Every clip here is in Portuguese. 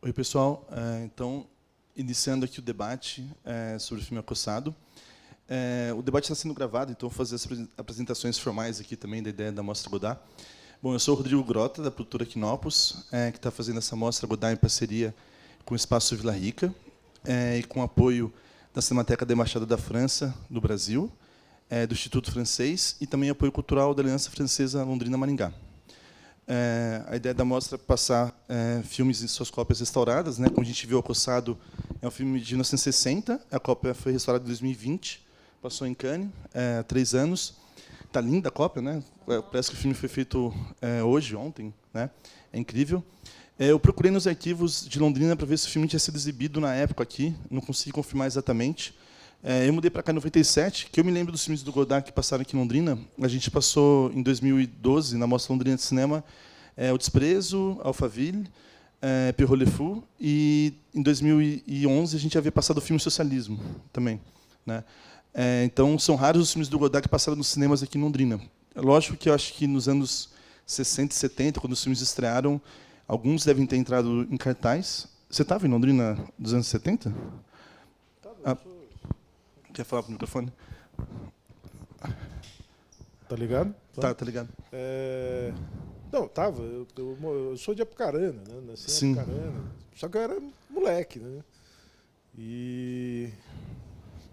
Oi, pessoal. Então, iniciando aqui o debate sobre o filme Acossado. O debate está sendo gravado, então vou fazer as apresentações formais aqui também da ideia da Mostra Godard. Bom, eu sou o Rodrigo Grota, da produtora Quinopus, que está fazendo essa Mostra Godard em parceria com o Espaço Vila Rica e com apoio da Cinemateca da Embaixada da França no Brasil, do Instituto Francês e também apoio cultural da Aliança Francesa Londrina-Maringá. A ideia da mostra é passar filmes em suas cópias restauradas, né? Como a gente viu, Acossado é um filme de 1960, a cópia foi restaurada em 2020, passou em Cannes há 3 anos. Está linda a cópia, né? Parece que o filme foi feito hoje, ontem, né? É incrível. Eu procurei nos arquivos de Londrina para ver se o filme tinha sido exibido na época aqui, não consegui confirmar exatamente. Eu mudei para cá em 97, que eu me lembro dos filmes do Godard que passaram aqui em Londrina. A gente passou, em 2012, na Mostra Londrina de Cinema, O Desprezo, Alphaville, Pierrot Le Fou, e em 2011 a gente havia passado o filme Socialismo também, né? Então, são raros os filmes do Godard que passaram nos cinemas aqui em Londrina. Lógico que eu acho que nos anos 60 e 70, quando os filmes estrearam, alguns devem ter entrado em cartaz. Você estava em Londrina dos anos 70? Quer falar para o microfone? Tá ligado? Tá ligado. Não, tava. Eu sou de Apucarana, né? Nasci Sim. em Apucarana. Só que eu era moleque, né?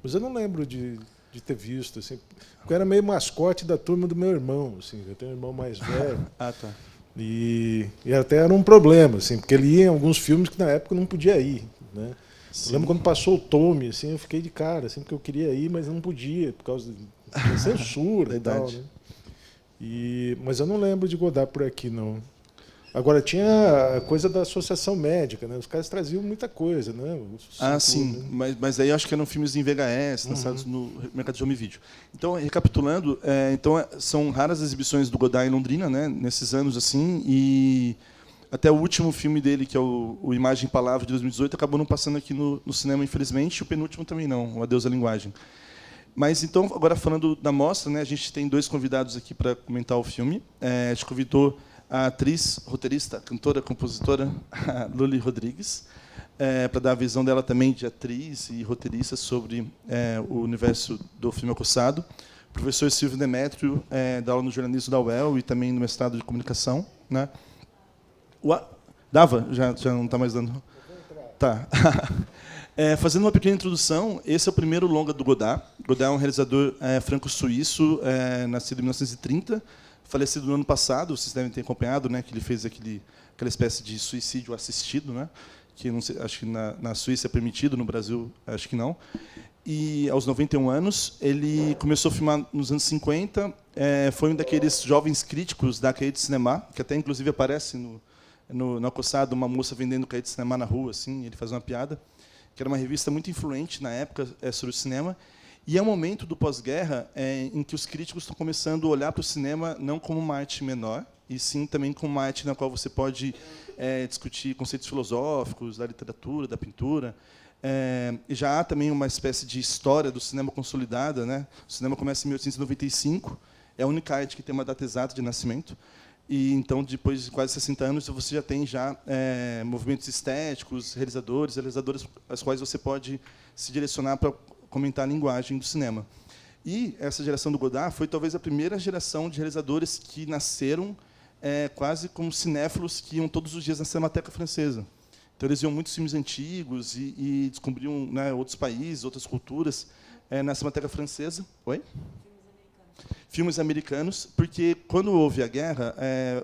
Mas eu não lembro de ter visto, assim. Porque eu era meio mascote da turma do meu irmão, assim. Eu tenho um irmão mais velho. Tá. E até era um problema, assim, porque ele ia em alguns filmes que na época não podia ir, né? Eu lembro quando passou o Tome, assim, eu fiquei de cara, assim, porque eu queria ir, mas não podia, por causa da censura e tal, né? Mas eu não lembro de Godard por aqui, não. Agora, tinha a coisa da associação médica, né? Os caras traziam muita coisa, né? Sim, né? Mas aí eu acho que eram filmes em VHS, lançados no mercado de home video. Então, recapitulando, são raras as exibições do Godard em Londrina, né? Nesses anos, assim, e até o último filme dele, que é o Imagem e Palavra, de 2018, acabou não passando aqui no cinema, infelizmente, e o penúltimo também não, o Adeus à Linguagem. Mas, então, agora falando da mostra, né, a gente tem 2 convidados aqui para comentar o filme. A gente convidou a atriz, roteirista, cantora, compositora, Luli Rodrigues, para dar a visão dela também de atriz e roteirista sobre o universo do filme Acossado. O professor Silvio Demétrio dá aula no jornalismo da UEL e também no mestrado de comunicação, né? Dava? Já não está mais dando? Tá. Fazendo uma pequena introdução, esse é o primeiro longa do Godard. Godard é um realizador franco-suíço, nascido em 1930, falecido no ano passado, vocês devem ter acompanhado, né, que ele fez aquela espécie de suicídio assistido, né, que não sei, acho que na Suíça é permitido, no Brasil acho que não. E aos 91 anos, ele começou a filmar nos anos 50, foi um daqueles jovens críticos da Cahiers de Cinema, que até inclusive aparece no Acossado, uma moça vendendo Cahiers de Cinema na rua, assim, ele faz uma piada, que era uma revista muito influente na época sobre o cinema. E é um momento do pós-guerra em que os críticos estão começando a olhar para o cinema não como uma arte menor, e sim também como uma arte na qual você pode discutir conceitos filosóficos da literatura, da pintura. E já há também uma espécie de história do cinema consolidada, né? O cinema começa em 1895, é a única arte que tem uma data exata de nascimento. E então, depois de quase 60 anos, você já tem movimentos estéticos, realizadoras, às quais você pode se direcionar para comentar a linguagem do cinema. E essa geração do Godard foi talvez a primeira geração de realizadores que nasceram quase como cinéfilos que iam todos os dias na Cinemateca Francesa. Então, eles iam muitos filmes antigos e descobriam, né, outros países, outras culturas na Cinemateca Francesa. Oi? Filmes americanos, porque quando houve a guerra,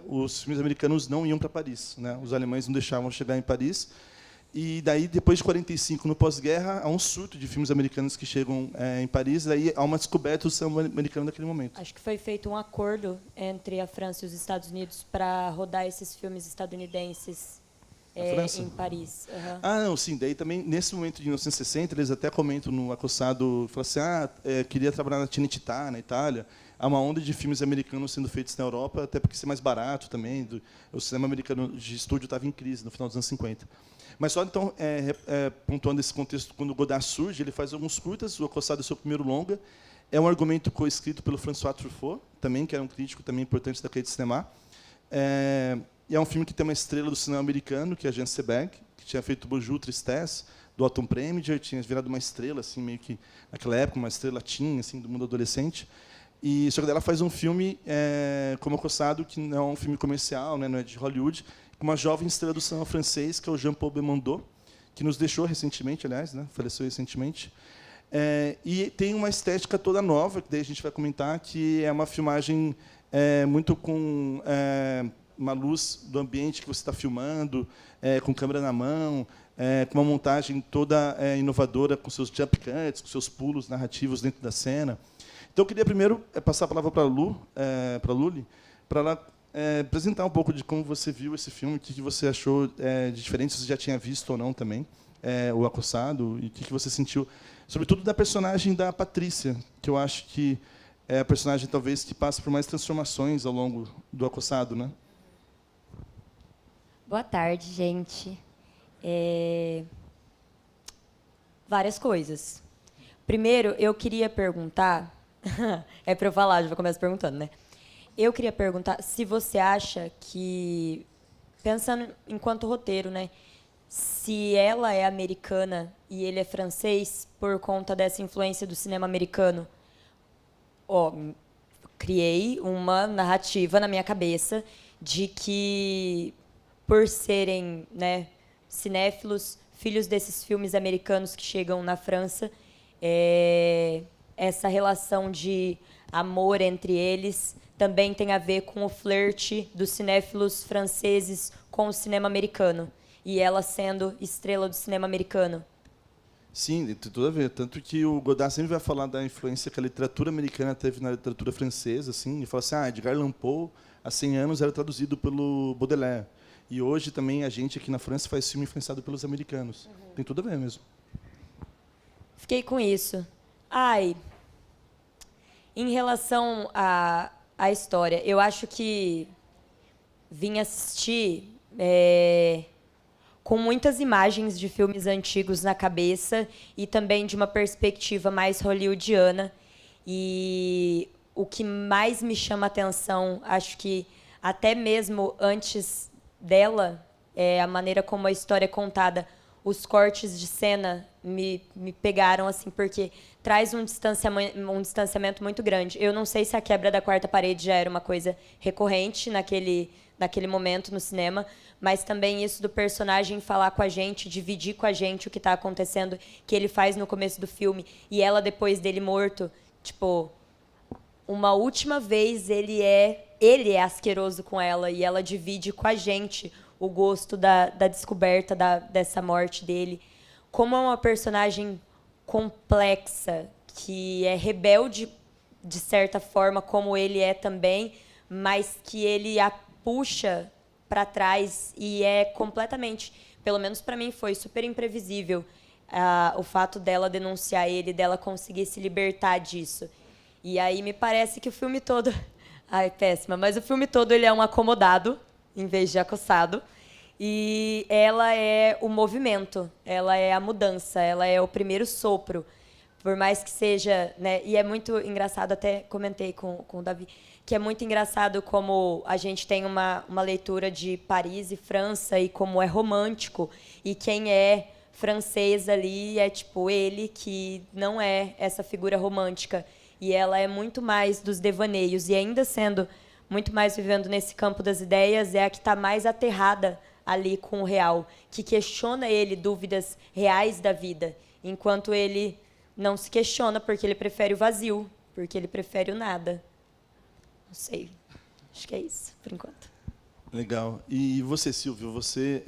os filmes americanos não iam para Paris, né? Os alemães não deixavam chegar em Paris. E daí, depois de 45, no pós-guerra, há um surto de filmes americanos que chegam em Paris. Daí há uma descoberta do cinema americano naquele momento. Acho que foi feito um acordo entre a França e os Estados Unidos para rodar esses filmes estadunidenses em Paris. Não, sim. Daí também, nesse momento de 1960, eles até comentam no Acossado, falam assim, queria trabalhar na Cinecittà, na Itália. Há uma onda de filmes americanos sendo feitos na Europa, até porque ser mais barato também. O cinema americano de estúdio estava em crise no final dos anos 50. Mas só então, pontuando esse contexto, quando o Godard surge, ele faz alguns curtas, o Acossado é o seu primeiro longa. É um argumento coescrito pelo François Truffaut, também, que era um crítico também importante da Cahiers de Cinema. E é um filme que tem uma estrela do cinema americano, que é a Jean Seberg, que tinha feito Bonjour Tristesse, do Autumn Preminger, tinha virado uma estrela, assim, meio que, naquela época, uma estrela teen, assim, do mundo adolescente. E só que ela faz um filme como Acossado, que não é um filme comercial, né, não é de Hollywood, com uma jovem estrela do cinema francês, que é o Jean-Paul Belmondo, que nos deixou recentemente, aliás, né, faleceu recentemente. E tem uma estética toda nova, que daí a gente vai comentar, que é uma filmagem muito com uma luz do ambiente que você está filmando, com câmera na mão, com uma montagem toda inovadora, com seus jump cuts, com seus pulos narrativos dentro da cena. Então, eu queria primeiro passar a palavra para a Luli, para ela apresentar um pouco de como você viu esse filme, o que você achou de diferente, se você já tinha visto ou não também, O Acossado, e o que você sentiu, sobretudo da personagem da Patrícia, que eu acho que é a personagem, talvez, que passa por mais transformações ao longo do Acossado, né? Boa tarde, gente. Várias coisas. Primeiro, eu queria perguntar... é para eu falar, já começo perguntando, né? Eu queria perguntar se você acha que, pensando enquanto roteiro, né, se ela é americana e ele é francês por conta dessa influência do cinema americano. Criei uma narrativa na minha cabeça de que, por serem, né, cinéfilos, filhos desses filmes americanos que chegam na França, essa relação de amor entre eles também tem a ver com o flerte dos cinéfilos franceses com o cinema americano, e ela sendo estrela do cinema americano. Sim, tem tudo a ver. Tanto que o Godard sempre vai falar da influência que a literatura americana teve na literatura francesa, assim, e fala assim, Edgar Allan Poe, há 100 anos, era traduzido pelo Baudelaire. E hoje também a gente aqui na França faz filme influenciado pelos americanos. Tem tudo a ver mesmo. Fiquei com isso. Em relação à história, eu acho que vim assistir com muitas imagens de filmes antigos na cabeça e também de uma perspectiva mais hollywoodiana. E o que mais me chama a atenção, acho que até mesmo antes dela, é a maneira como a história é contada. Os cortes de cena me pegaram, assim, porque traz um distanciamento muito grande. Eu não sei se a quebra da quarta parede já era uma coisa recorrente naquele momento no cinema, mas também isso do personagem falar com a gente, dividir com a gente o que está acontecendo, que ele faz no começo do filme, e ela, depois dele morto, tipo, uma última vez ele é asqueroso com ela, e ela divide com a gente o gosto da descoberta dessa morte dele. Como é uma personagem complexa, que é rebelde, de certa forma, como ele é também, mas que ele a puxa para trás e é completamente, pelo menos para mim, foi super imprevisível o fato dela denunciar ele, dela conseguir se libertar disso. E aí me parece que o filme todo... péssima, mas o filme todo ele é um acomodado, em vez de acossado. E ela é o movimento, ela é a mudança, ela é o primeiro sopro. Por mais que seja... né, e é muito engraçado, até comentei com o Davi, que é muito engraçado como a gente tem uma leitura de Paris e França e como é romântico. E quem é francês ali é tipo ele, que não é essa figura romântica. E ela é muito mais dos devaneios. E ainda sendo muito mais vivendo nesse campo das ideias, é a que está mais aterrada ali com o real, que questiona ele dúvidas reais da vida, enquanto ele não se questiona porque ele prefere o vazio, porque ele prefere o nada. Não sei. Acho que é isso, por enquanto. Legal. E você, Silvio, você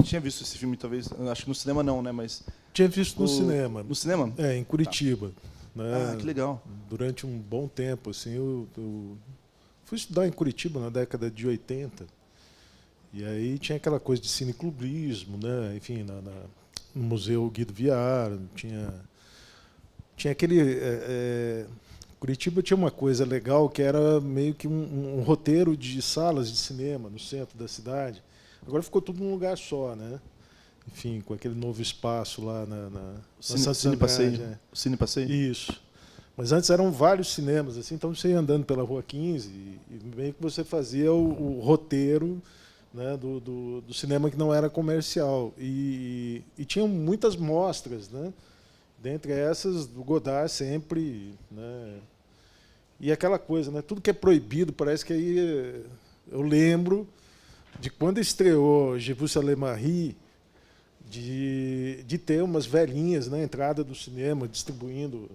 tinha visto esse filme, talvez, acho que no cinema não, né? Mas tinha visto no cinema. No cinema? Em Curitiba. Tá. Né? Que legal. Durante um bom tempo, assim, eu fui estudar em Curitiba na década de 80. E aí tinha aquela coisa de cineclubismo, né? Enfim, no Museu Guido Viar, tinha aquele... Curitiba tinha uma coisa legal que era meio que um roteiro de salas de cinema no centro da cidade. Agora ficou tudo num lugar só, né? Enfim, com aquele novo espaço lá na Cine Passeio. Cine Passeio? Isso. Mas antes eram vários cinemas, assim, então você ia andando pela Rua 15 e meio que você fazia o roteiro né, do cinema que não era comercial. E tinham muitas mostras, né? Dentre essas, do Godard sempre, né? E aquela coisa, né? Tudo que é proibido, parece que aí... Eu lembro de quando estreou Je vous salue Marie, de ter umas velhinhas na entrada do cinema distribuindo,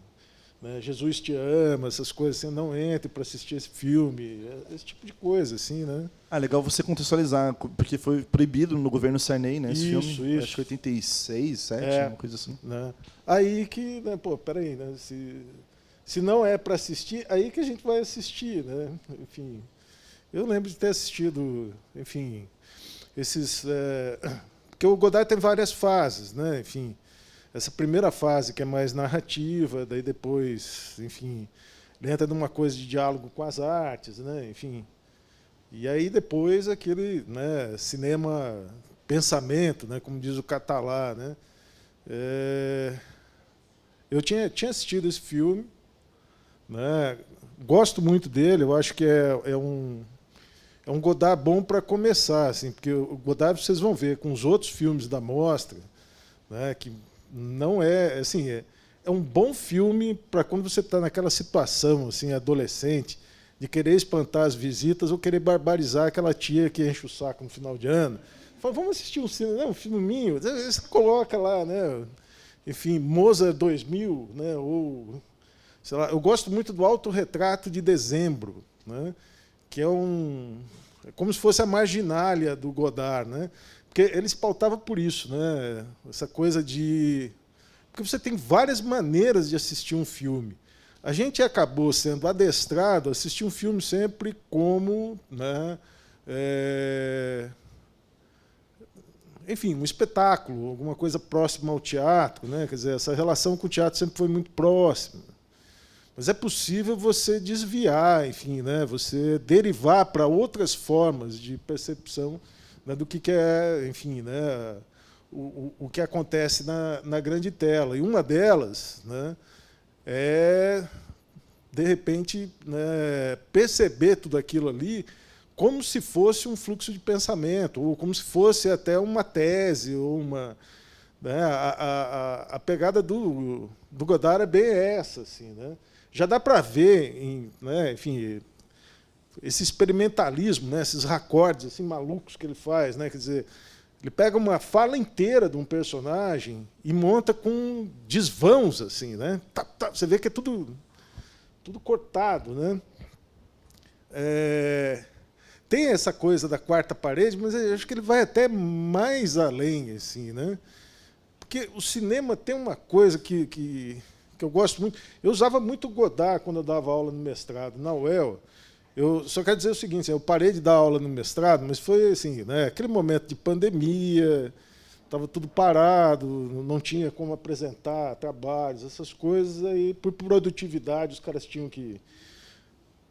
né, Jesus te ama, essas coisas assim, não entre para assistir esse filme, esse tipo de coisa, assim, né? Legal você contextualizar, porque foi proibido no governo Sarney, né, esse Isso, filme. isso. Acho que 86, 7, uma coisa assim. Né? Aí que, né, pô, peraí, né? Se não é para assistir, aí que a gente vai assistir, né? Enfim, eu lembro de ter assistido, enfim, esses... porque o Godard tem várias fases, né? Enfim, essa primeira fase que é mais narrativa, daí depois, enfim, ele entra numa coisa de diálogo com as artes, né? Enfim, e aí depois aquele, né, cinema pensamento, né? Como diz o Catalá, né? Eu tinha assistido esse filme, né? Gosto muito dele, eu acho que é um Godard bom para começar, assim, porque o Godard, vocês vão ver, com os outros filmes da mostra, né, que não é... Assim, é um bom filme para quando você está naquela situação assim, adolescente, de querer espantar as visitas ou querer barbarizar aquela tia que enche o saco no final de ano. Fala, vamos assistir um cinema, um filminho, você coloca lá, né? Enfim, Mozart 2000, né? Ou, sei lá, eu gosto muito do Autorretrato de Dezembro, né? Que é como se fosse a marginália do Godard, né? Porque ele se pautava por isso, né? Essa coisa de... Porque você tem várias maneiras de assistir um filme. A gente acabou sendo adestrado a assistir um filme sempre como, né, enfim, um espetáculo, alguma coisa próxima ao teatro, né? Quer dizer, essa relação com o teatro sempre foi muito próxima. Mas é possível você desviar, enfim, né, você derivar para outras formas de percepção, né, do que é, enfim, né, o que acontece na grande tela. E uma delas, né, é, de repente, né, perceber tudo aquilo ali como se fosse um fluxo de pensamento, ou como se fosse até uma tese, ou uma... Né, a pegada do Godard é bem essa, assim, né? Já dá para ver, né, enfim, esse experimentalismo, né, esses racordes assim, malucos que ele faz. Né, quer dizer, ele pega uma fala inteira de um personagem e monta com desvãos. Assim, né, você vê que é tudo cortado. Né. Tem essa coisa da quarta parede, mas eu acho que ele vai até mais além. Assim, né, porque o cinema tem uma coisa que eu gosto muito. Eu usava muito Godard quando eu dava aula no mestrado, na UEL. Eu só quero dizer o seguinte, eu parei de dar aula no mestrado, mas foi assim, né, aquele momento de pandemia, estava tudo parado, não tinha como apresentar trabalhos, essas coisas, aí por produtividade os caras tinham que...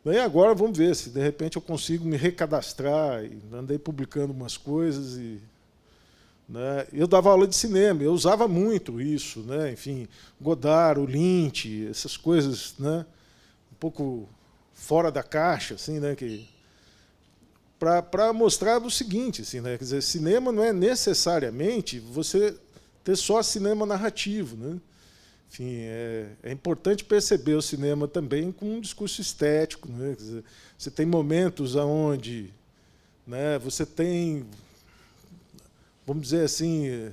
Daí agora vamos ver se de repente eu consigo me recadastrar, e andei publicando umas coisas e... Né? Eu dava aula de cinema, eu usava muito isso, né? Enfim, Godard, o Lynch, essas coisas, né? Um pouco fora da caixa, assim, né? Para mostrar o seguinte, assim, né? Quer dizer, cinema não é necessariamente você ter só cinema narrativo, né? Enfim, é importante perceber o cinema também com um discurso estético, né? Quer dizer, você tem momentos onde, né, você tem, vamos dizer assim,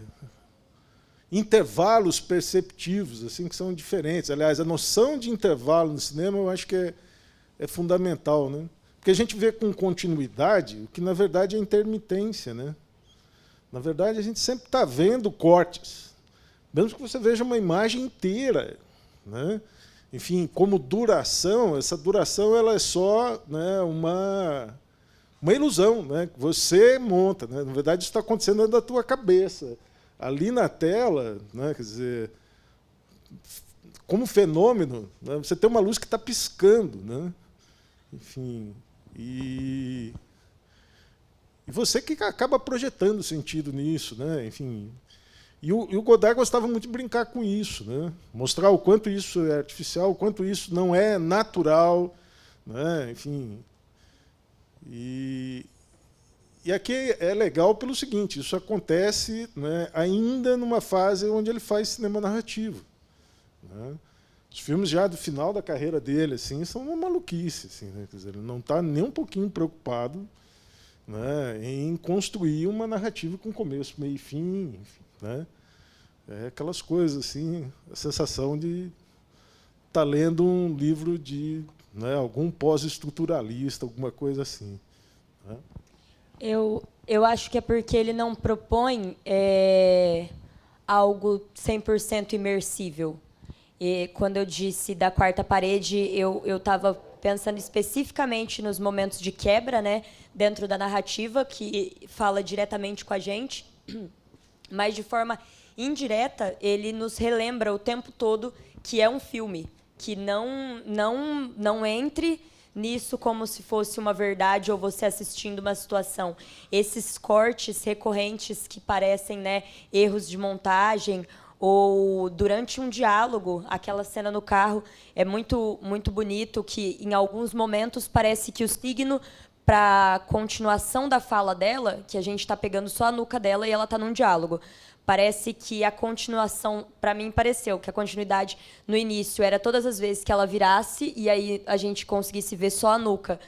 intervalos perceptivos assim, que são diferentes. Aliás, a noção de intervalo no cinema eu acho que é fundamental. Né? Porque a gente vê com continuidade o que, na verdade, é intermitência. Né? Na verdade, a gente sempre está vendo cortes, mesmo que você veja uma imagem inteira. Né? Enfim, como duração, essa duração ela é só, né, uma ilusão, né, que você monta. Né? Na verdade, isso está acontecendo dentro da tua cabeça. Ali na tela, né, quer dizer, como fenômeno, né, você tem uma luz que está piscando. Né? Enfim, e você que acaba projetando sentido nisso. Né? Enfim, e o Godard gostava muito de brincar com isso, né? Mostrar o quanto isso é artificial, o quanto isso não é natural. Né? Enfim... E E aqui é legal pelo seguinte, isso acontece, né, ainda numa fase onde ele faz cinema narrativo. Né? Os filmes já do final da carreira dele assim, são uma maluquice. Assim, né? Quer dizer, ele não está nem um pouquinho preocupado, né, em construir uma narrativa com começo, meio e fim. Enfim, né? É aquelas coisas, assim, a sensação de estar lendo um livro de, né, algum pós-estruturalista, alguma coisa assim. Né? Eu acho que é porque ele não propõe algo 100% imersível. E quando eu disse da quarta parede, eu estava pensando especificamente nos momentos de quebra, né, dentro da narrativa, que fala diretamente com a gente, mas de forma indireta, ele nos relembra o tempo todo que é um filme, que não entre nisso como se fosse uma verdade ou você assistindo uma situação. Esses cortes recorrentes que parecem, né, erros de montagem ou durante um diálogo, aquela cena no carro é muito muito bonito, que em alguns momentos parece que o signo para a continuação da fala dela, que a gente está pegando só a nuca dela e ela está num diálogo. Parece que a continuação, para mim pareceu que a continuidade no início era todas as vezes que ela virasse e aí a gente conseguisse ver só a nuca.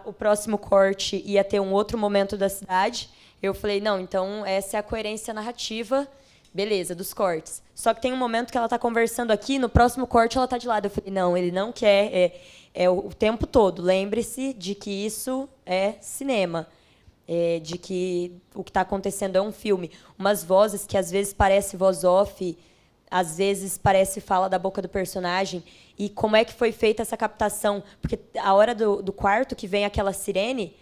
O próximo corte ia ter um outro momento da cidade. Eu falei, não, então essa é a coerência narrativa, beleza, dos cortes. Só que tem um momento que ela está conversando aqui, no próximo corte ela está de lado. Eu falei, não, ele não quer, é o tempo todo. Lembre-se de que isso é cinema. De que o que está acontecendo é um filme. Umas vozes que às vezes parece voz off, às vezes parece fala da boca do personagem. E como é que foi feita essa captação? Porque a hora do quarto, que vem aquela sirene,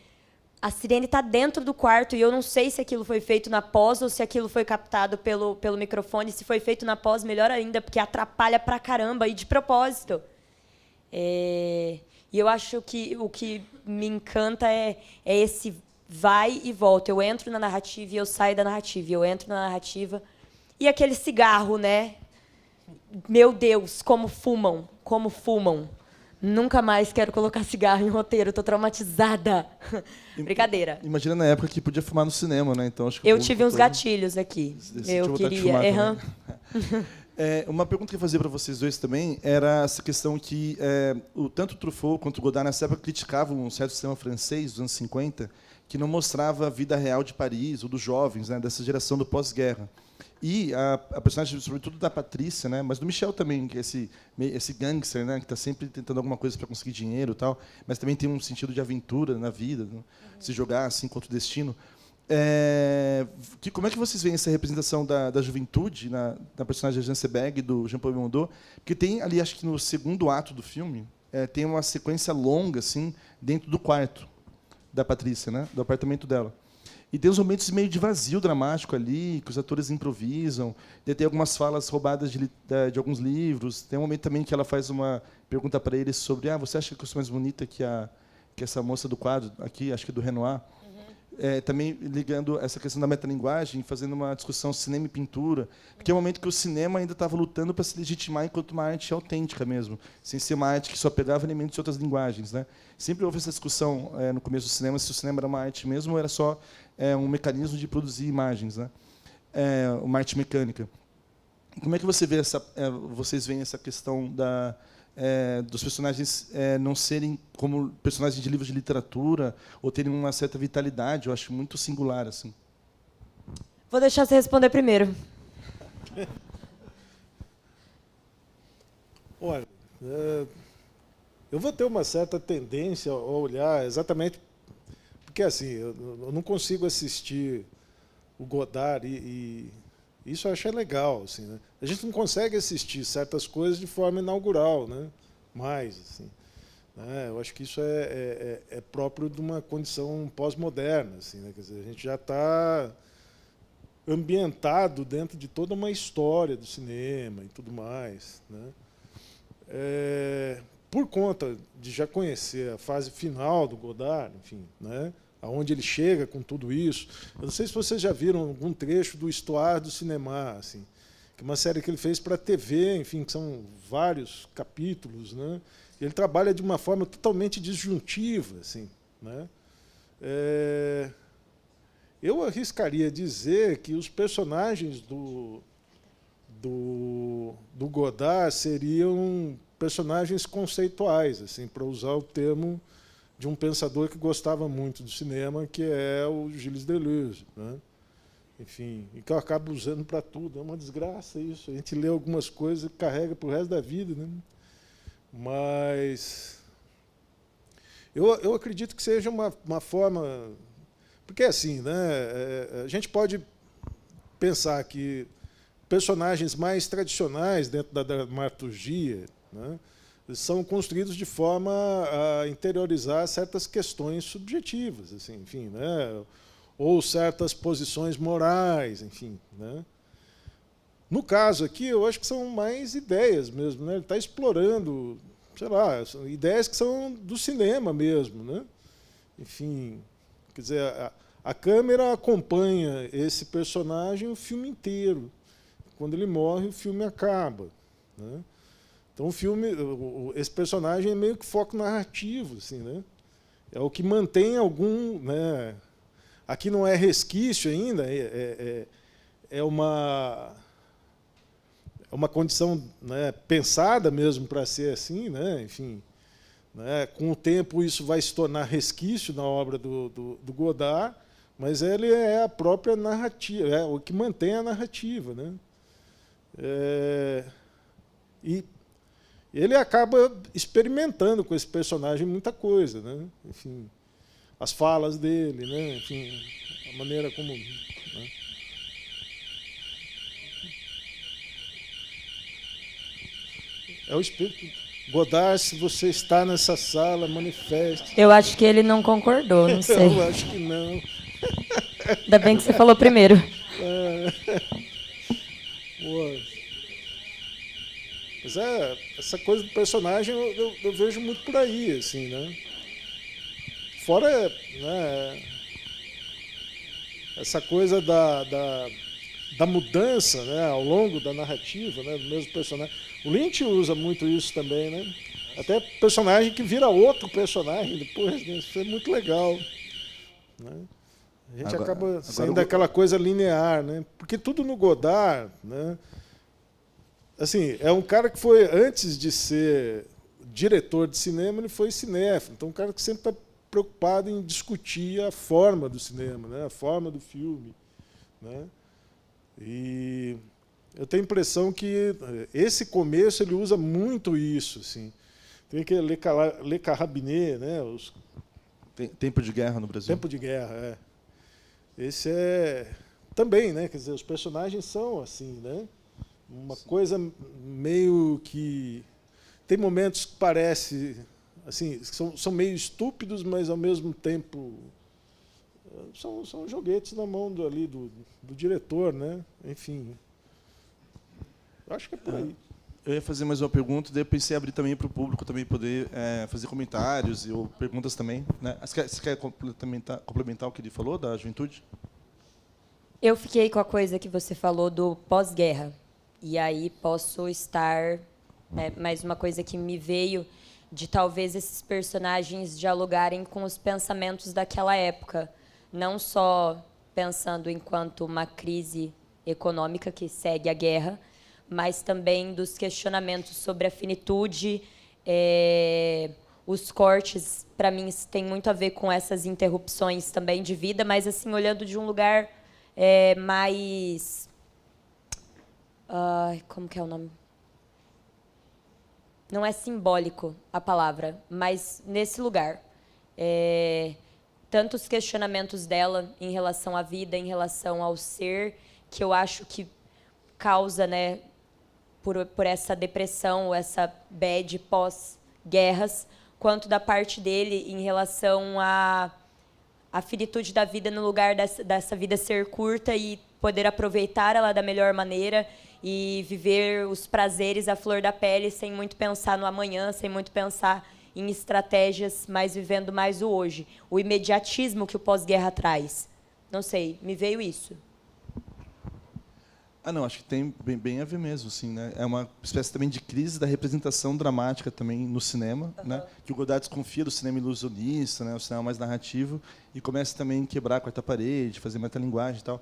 a sirene está dentro do quarto e eu não sei se aquilo foi feito na pós ou se aquilo foi captado pelo microfone. Se foi feito na pós, melhor ainda, porque atrapalha pra caramba e de propósito. E eu acho que o que me encanta é esse vai e volta. Eu entro na narrativa e eu saio da narrativa. Eu entro na narrativa. E aquele cigarro, né? Meu Deus, como fumam. Como fumam. Nunca mais quero colocar cigarro em roteiro. Estou traumatizada. Brincadeira. Imagina na época que podia fumar no cinema, né? Então, acho que eu tive uns gatilhos aqui. Eu queria. Uma pergunta que eu ia fazer para vocês dois também era essa questão que tanto o Truffaut quanto o Godard, nessa época, criticavam um certo sistema francês dos anos 50, que não mostrava a vida real de Paris, ou dos jovens, né, dessa geração do pós-guerra. E a personagem, sobretudo da Patrícia, né, mas do Michel também, que é esse gangster, né, que está sempre tentando alguma coisa para conseguir dinheiro e tal, mas também tem um sentido de aventura na vida, né, se jogar assim contra o destino. Como é que vocês veem essa representação da juventude na personagem de Jean Seberg e do Jean-Paul Belmondo? Porque tem ali, acho que no segundo ato do filme, tem uma sequência longa assim dentro do quarto da Patrícia, né, do apartamento dela. E tem uns momentos meio de vazio dramático ali, que os atores improvisam. Tem algumas falas roubadas de alguns livros. Tem um momento também que ela faz uma pergunta para ele sobre: você acha que eu sou mais bonita que essa moça do quadro aqui, acho que do Renoir? Também ligando essa questão da metalinguagem, fazendo uma discussão cinema e pintura, porque é um momento que o cinema ainda estava lutando para se legitimar enquanto uma arte autêntica mesmo, sem ser uma arte que só pegava elementos de outras linguagens, né? Sempre houve essa discussão no começo do cinema, se o cinema era uma arte mesmo ou era só um mecanismo de produzir imagens, né? Uma arte mecânica. Como é que vocês veem essa questão dos personagens não serem como personagens de livros de literatura ou terem uma certa vitalidade? Eu acho muito singular assim. Vou deixar você responder primeiro. Olha, eu vou ter uma certa tendência a olhar exatamente porque assim eu não consigo assistir o Godard e isso eu achei legal, assim, né? A gente não consegue assistir certas coisas de forma inaugural, né? Mais, assim, né? Eu acho que isso é próprio de uma condição pós-moderna, assim, né? Quer dizer, a gente já está ambientado dentro de toda uma história do cinema e tudo mais, né? Por conta de já conhecer a fase final do Godard, enfim, né? Aonde ele chega com tudo isso. Eu não sei se vocês já viram algum trecho do Histoire do Cinema, assim, que é uma série que ele fez para a TV, enfim, que são vários capítulos, né? E ele trabalha de uma forma totalmente disjuntiva, assim, né? Eu arriscaria dizer que os personagens do Godard seriam personagens conceituais, assim, para usar o termo de um pensador que gostava muito do cinema, que é o Gilles Deleuze, né? Enfim, e que eu acabo usando para tudo. É uma desgraça isso. A gente lê algumas coisas e carrega para o resto da vida, né? Mas eu acredito que seja uma forma... Porque, assim, né, a gente pode pensar que personagens mais tradicionais dentro da dramaturgia, né, são construídos de forma a interiorizar certas questões subjetivas, assim, enfim, né, ou certas posições morais, enfim, né. No caso aqui, eu acho que são mais ideias mesmo, né? Ele está explorando, sei lá, ideias que são do cinema mesmo, né? Enfim, quer dizer, a câmera acompanha esse personagem o filme inteiro. Quando ele morre, o filme acaba, né? Então, esse personagem é meio que foco narrativo, assim, né? É o que mantém algum, né? Aqui não é resquício ainda, é uma condição, né, pensada mesmo para ser assim, né? Enfim, né? Com o tempo isso vai se tornar resquício na obra do Godard, mas ele é a própria narrativa, é o que mantém a narrativa, né? E ele acaba experimentando com esse personagem muita coisa, né? Enfim, as falas dele, né? Enfim, a maneira como... né? É o espírito. Godard, se você está nessa sala, manifeste. Eu acho que ele não concordou, não sei. Eu acho que não. Ainda bem que você falou primeiro. Mas essa coisa do personagem eu vejo muito por aí, assim, né? Fora, né, essa coisa da mudança, né, ao longo da narrativa, né, do mesmo personagem. O Lynch usa muito isso também, né? Até personagem que vira outro personagem depois, né? Isso é muito legal, né? A gente acaba saindo daquela coisa linear, né? Porque tudo no Godard, né? Assim, é um cara que foi, antes de ser diretor de cinema, ele foi cinéfilo. Então, um cara que sempre está preocupado em discutir a forma do cinema, né? A forma do filme, né? E eu tenho a impressão que esse começo ele usa muito isso, assim. Tem que Le Carabinier, né? Tempo de Guerra no Brasil. Tempo de Guerra, é. Esse é também, né? Quer dizer, os personagens são assim, né? Uma coisa meio que tem momentos que parece assim, são meio estúpidos, mas ao mesmo tempo são joguetes na mão do diretor, né? Enfim. Eu acho que é por aí. Eu ia fazer mais uma pergunta, daí eu pensei em abrir também para o público também poder fazer comentários ou perguntas também, né? Você quer complementar o que ele falou da juventude? Eu fiquei com a coisa que você falou do pós-guerra. E aí posso estar... né, mais uma coisa que me veio de talvez esses personagens dialogarem com os pensamentos daquela época. Não só pensando enquanto uma crise econômica que segue a guerra, mas também dos questionamentos sobre a finitude. Os cortes, para mim, tem muito a ver com essas interrupções também de vida, mas assim olhando de um lugar mais... como que é o nome? Não é simbólico a palavra, mas nesse lugar. Tantos questionamentos dela em relação à vida, em relação ao ser, que eu acho que causa, né, por essa depressão, essa bad pós-guerras, quanto da parte dele em relação à finitude da vida no lugar dessa vida ser curta e poder aproveitar ela da melhor maneira e viver os prazeres à flor da pele sem muito pensar no amanhã, sem muito pensar em estratégias, mas vivendo mais o hoje. O imediatismo que o pós-guerra traz. Não sei, me veio isso. Não, acho que tem bem a ver mesmo, assim, né? É uma espécie também de crise da representação dramática também no cinema, né? Que o Godard desconfia do cinema ilusionista, né? O cinema mais narrativo, e começa também a quebrar a quarta parede, fazer metalinguagem e tal.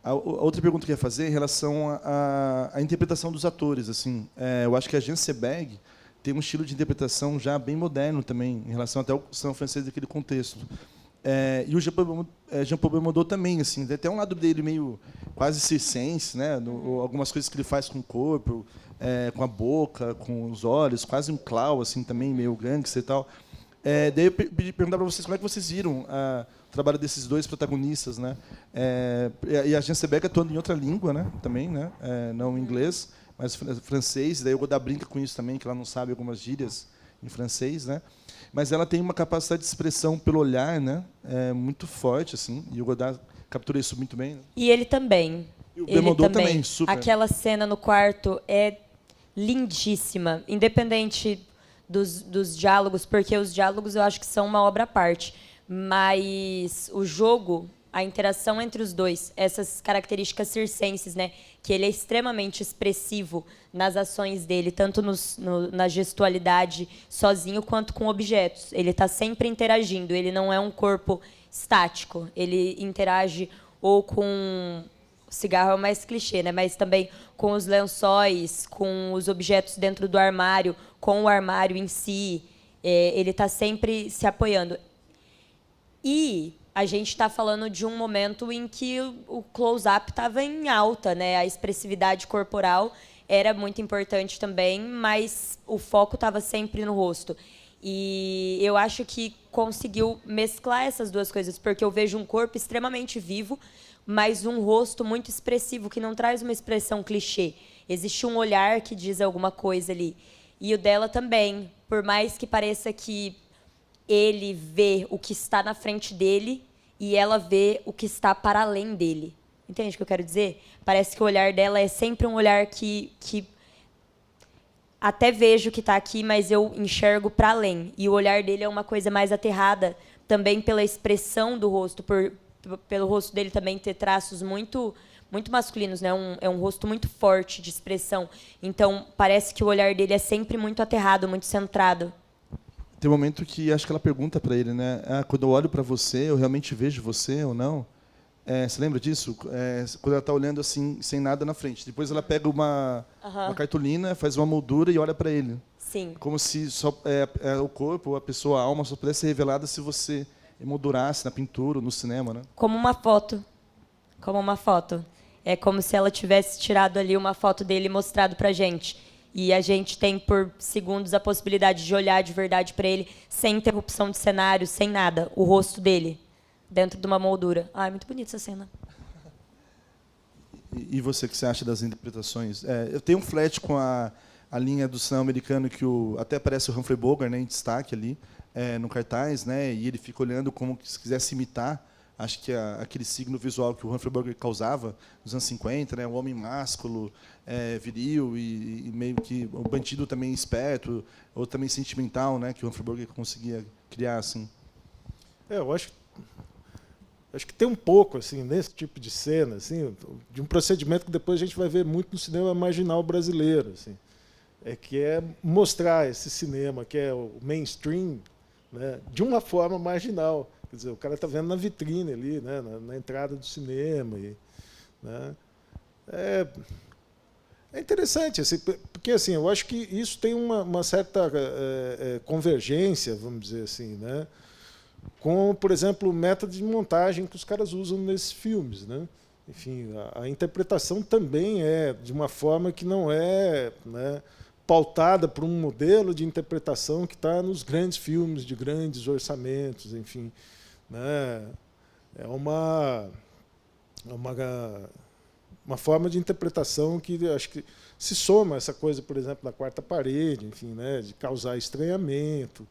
A outra pergunta que eu ia fazer é em relação à interpretação dos atores, assim. Eu acho que a Jean Seberg tem um estilo de interpretação já bem moderno também, em relação até ao cinema francês daquele contexto. E o Jean-Paul Belmondo também, assim, tem até um lado dele meio quase circense, né? Algumas coisas que ele faz com o corpo, com a boca, com os olhos, quase um clown, assim, também meio gangster e tal. Daí eu pedi perguntar para vocês como é que vocês viram o trabalho desses dois protagonistas, né? E a Jean Seberg atuando em outra língua, né? Também, né? Não em inglês, mas francês. Daí o Godard brinca com isso também, que ela não sabe algumas gírias em francês, né? Mas ela tem uma capacidade de expressão pelo olhar, né? Muito forte, assim. E o Godard captura isso muito bem. Né? E ele também. E o Belmondo também, super. Aquela cena no quarto é lindíssima, independente dos diálogos, porque os diálogos eu acho que são uma obra à parte. Mas o jogo, a interação entre os dois, essas características circenses, né? Que ele é extremamente expressivo nas ações dele, tanto na gestualidade sozinho, quanto com objetos. Ele está sempre interagindo, ele não é um corpo estático. Ele interage ou com... O cigarro é o mais clichê, né? Mas também com os lençóis, com os objetos dentro do armário, com o armário em si. Ele está sempre se apoiando. E a gente está falando de um momento em que o close-up estava em alta, né? A expressividade corporal era muito importante também, mas o foco estava sempre no rosto. E eu acho que conseguiu mesclar essas duas coisas, porque eu vejo um corpo extremamente vivo, mas um rosto muito expressivo, que não traz uma expressão clichê. Existe um olhar que diz alguma coisa ali. E o dela também, por mais que pareça que ele vê o que está na frente dele e ela vê o que está para além dele. Entende o que eu quero dizer? Parece que o olhar dela é sempre um olhar que até vejo que está aqui, mas eu enxergo para além. E o olhar dele é uma coisa mais aterrada, também pela expressão do rosto, pelo rosto dele também ter traços muito masculinos, né? É um rosto muito forte de expressão. Então, parece que o olhar dele é sempre muito aterrado, muito centrado. Tem um momento que acho que ela pergunta para ele, né? Quando eu olho para você, eu realmente vejo você ou não? Você lembra disso? Quando ela está olhando assim, sem nada na frente. Depois ela pega uma cartolina, faz uma moldura e olha para ele. Sim. Como se só o corpo, a pessoa, a alma só pudesse ser revelada se você emoldurasse na pintura ou no cinema, né? Como uma foto. Como uma foto. É como se ela tivesse tirado ali uma foto dele e mostrado para a gente. E a gente tem, por segundos, a possibilidade de olhar de verdade para ele, sem interrupção de cenário, sem nada. O rosto dele, dentro de uma moldura. É muito bonita essa cena. E você, o que você acha das interpretações? Eu tenho um flash com a linha do cinema americano, que até aparece o Humphrey Bogart, né, em destaque ali, no cartaz, né, e ele fica olhando como se quisesse imitar, acho que aquele signo visual que o Humphrey Bogart causava nos anos 50, né, o homem másculo, viril e meio que o bandido também esperto, ou também sentimental, né, que o Humphrey Bogart conseguia criar, assim. Eu acho que tem um pouco assim nesse tipo de cena, assim, de um procedimento que depois a gente vai ver muito no cinema marginal brasileiro, assim, que é mostrar esse cinema que é o mainstream, né, de uma forma marginal. Quer dizer, o cara está vendo na vitrine ali, né, na entrada do cinema. Né, é interessante, assim, porque assim, eu acho que isso tem uma certa convergência, vamos dizer assim, né, com, por exemplo, o método de montagem que os caras usam nesses filmes. Né? Enfim, a interpretação também é de uma forma que não é, né, pautada por um modelo de interpretação que está nos grandes filmes de grandes orçamentos, enfim. Né? É uma forma de interpretação que acho que se soma a essa coisa, por exemplo, da quarta parede, enfim, né, de causar estranhamento.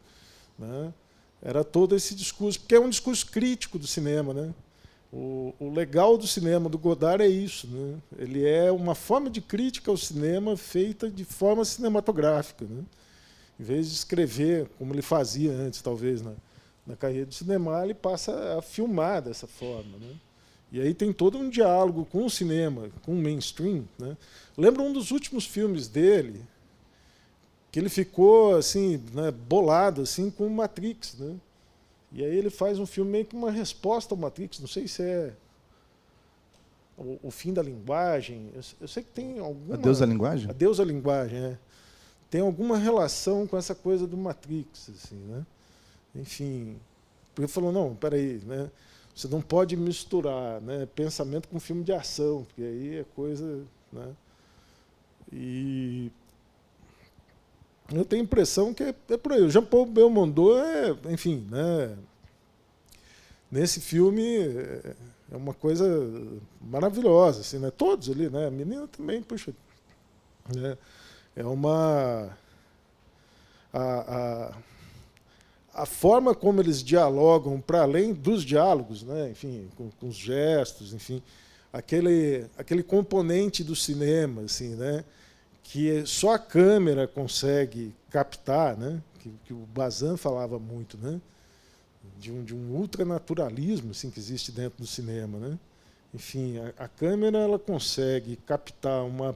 Né? Era todo esse discurso, porque é um discurso crítico do cinema. Né? O legal do cinema do Godard é isso. Né? Ele é uma forma de crítica ao cinema feita de forma cinematográfica. Né? Em vez de escrever, como ele fazia antes, talvez, na carreira do cinema, ele passa a filmar dessa forma. Né? E aí tem todo um diálogo com o cinema, com o mainstream, né? Lembro um dos últimos filmes dele, que ele ficou assim, né, bolado assim, com o Matrix, né? E aí ele faz um filme meio que uma resposta ao Matrix, não sei se é o fim da linguagem, eu sei que tem alguma... Adeus à linguagem? Adeus à linguagem, é. Tem alguma relação com essa coisa do Matrix, assim, né? Enfim, porque ele falou, não, peraí, né? Você não pode misturar, né, pensamento com filme de ação, porque aí é coisa... Né? E eu tenho a impressão que é por aí. O Jean-Paul Belmondo enfim, né, nesse filme é uma coisa maravilhosa, assim, né? Todos ali, né? A menina também, puxa, né? É uma a forma como eles dialogam para além dos diálogos, né? Enfim, com os gestos, enfim, aquele componente do cinema, assim, né? Que só a câmera consegue captar, né? Que o Bazin falava muito, né? De um ultranaturalismo, assim, que existe dentro do cinema, né? Enfim, a câmera ela consegue captar uma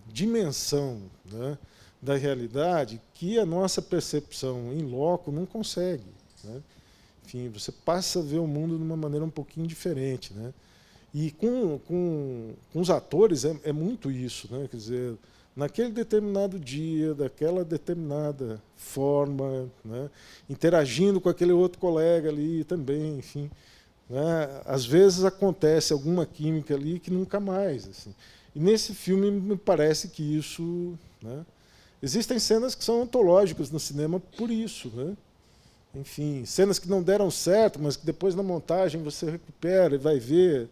dimensão, né, da realidade que a nossa percepção em loco não consegue, né? Enfim, você passa a ver o mundo de uma maneira um pouquinho diferente, né? E com os atores é muito isso, né? Quer dizer, naquele determinado dia, daquela determinada forma, né? Interagindo com aquele outro colega ali também, enfim, né? Às vezes acontece alguma química ali que nunca mais, assim. E nesse filme me parece que isso, né? Existem cenas que são antológicas no cinema por isso, né? Enfim, cenas que não deram certo, mas que depois na montagem você recupera e vai ver,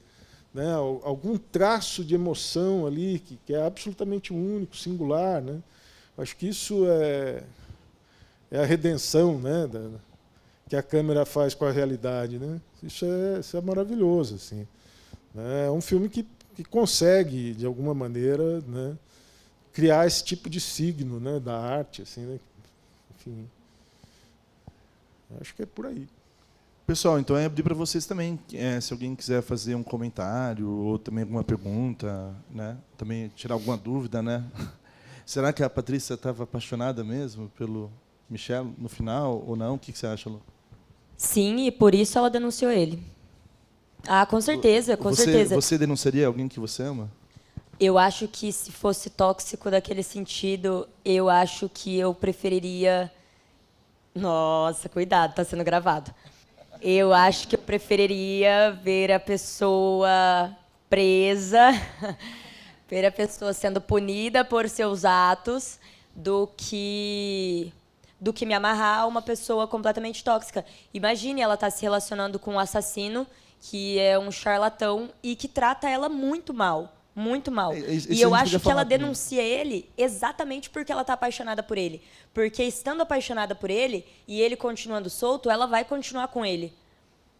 né, algum traço de emoção ali que é absolutamente único, singular, né? Acho que isso é a redenção, né, que a câmera faz com a realidade, né? Isso é maravilhoso, assim. É um filme que consegue, de alguma maneira, né, criar esse tipo de signo, né, da arte, assim, né? Enfim, acho que é por aí. Pessoal, então é abrir para vocês também, se alguém quiser fazer um comentário ou também alguma pergunta, né, também tirar alguma dúvida, né? Será que a Patrícia estava apaixonada mesmo pelo Michel no final ou não? O que você acha, Lu? Sim, e por isso ela denunciou ele. Ah, com certeza, com certeza. Você denunciaria alguém que você ama? Eu acho que se fosse tóxico daquele sentido, eu acho que eu preferiria... Nossa, cuidado, está sendo gravado. Eu acho que eu preferiria ver a pessoa presa, ver a pessoa sendo punida por seus atos, do que me amarrar a uma pessoa completamente tóxica. Imagine ela estar se relacionando com um assassino que é um charlatão e que trata ela muito mal. Muito mal. E eu acho que ela denuncia ele exatamente porque ela está apaixonada por ele. Porque estando apaixonada por ele e ele continuando solto, ela vai continuar com ele.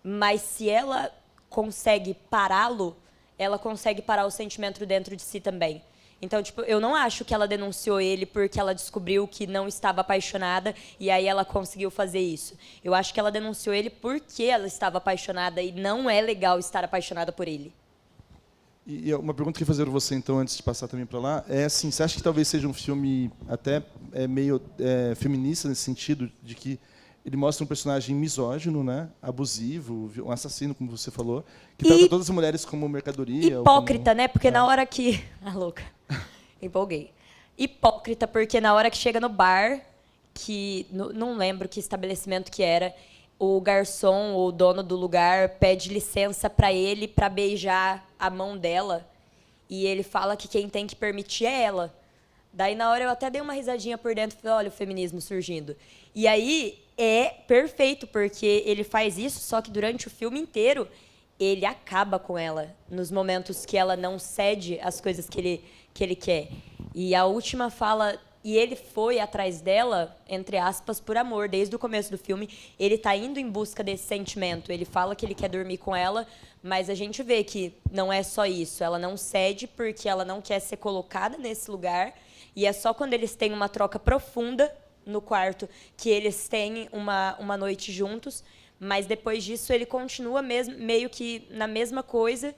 Mas se ela consegue pará-lo, ela consegue parar o sentimento dentro de si também. Então, tipo, eu não acho que ela denunciou ele porque ela descobriu que não estava apaixonada e aí ela conseguiu fazer isso. Eu acho que ela denunciou ele porque ela estava apaixonada e não é legal estar apaixonada por ele. E uma pergunta que eu ia fazer para você, então, antes de passar também para lá, é assim, você acha que talvez seja um filme até meio feminista nesse sentido, de que ele mostra um personagem misógino, né, abusivo, um assassino, como você falou, que trata todas as mulheres como mercadoria. Hipócrita, né? Porque na hora que... Ah, louca. Empolguei. Hipócrita, porque na hora que chega no bar, que não lembro que estabelecimento que era, o garçom, o dono do lugar, pede licença para ele para beijar a mão dela. E ele fala que quem tem que permitir é ela. Daí, na hora, eu até dei uma risadinha por dentro e falei, olha o feminismo surgindo. E aí, é perfeito, porque ele faz isso, só que durante o filme inteiro, ele acaba com ela, nos momentos que ela não cede às coisas que ele quer. E a última fala... E ele foi atrás dela, entre aspas, por amor. Desde o começo do filme, ele está indo em busca desse sentimento. Ele fala que ele quer dormir com ela, mas a gente vê que não é só isso. Ela não cede porque ela não quer ser colocada nesse lugar. E é só quando eles têm uma troca profunda no quarto que eles têm uma noite juntos. Mas depois disso ele continua meio que na mesma coisa.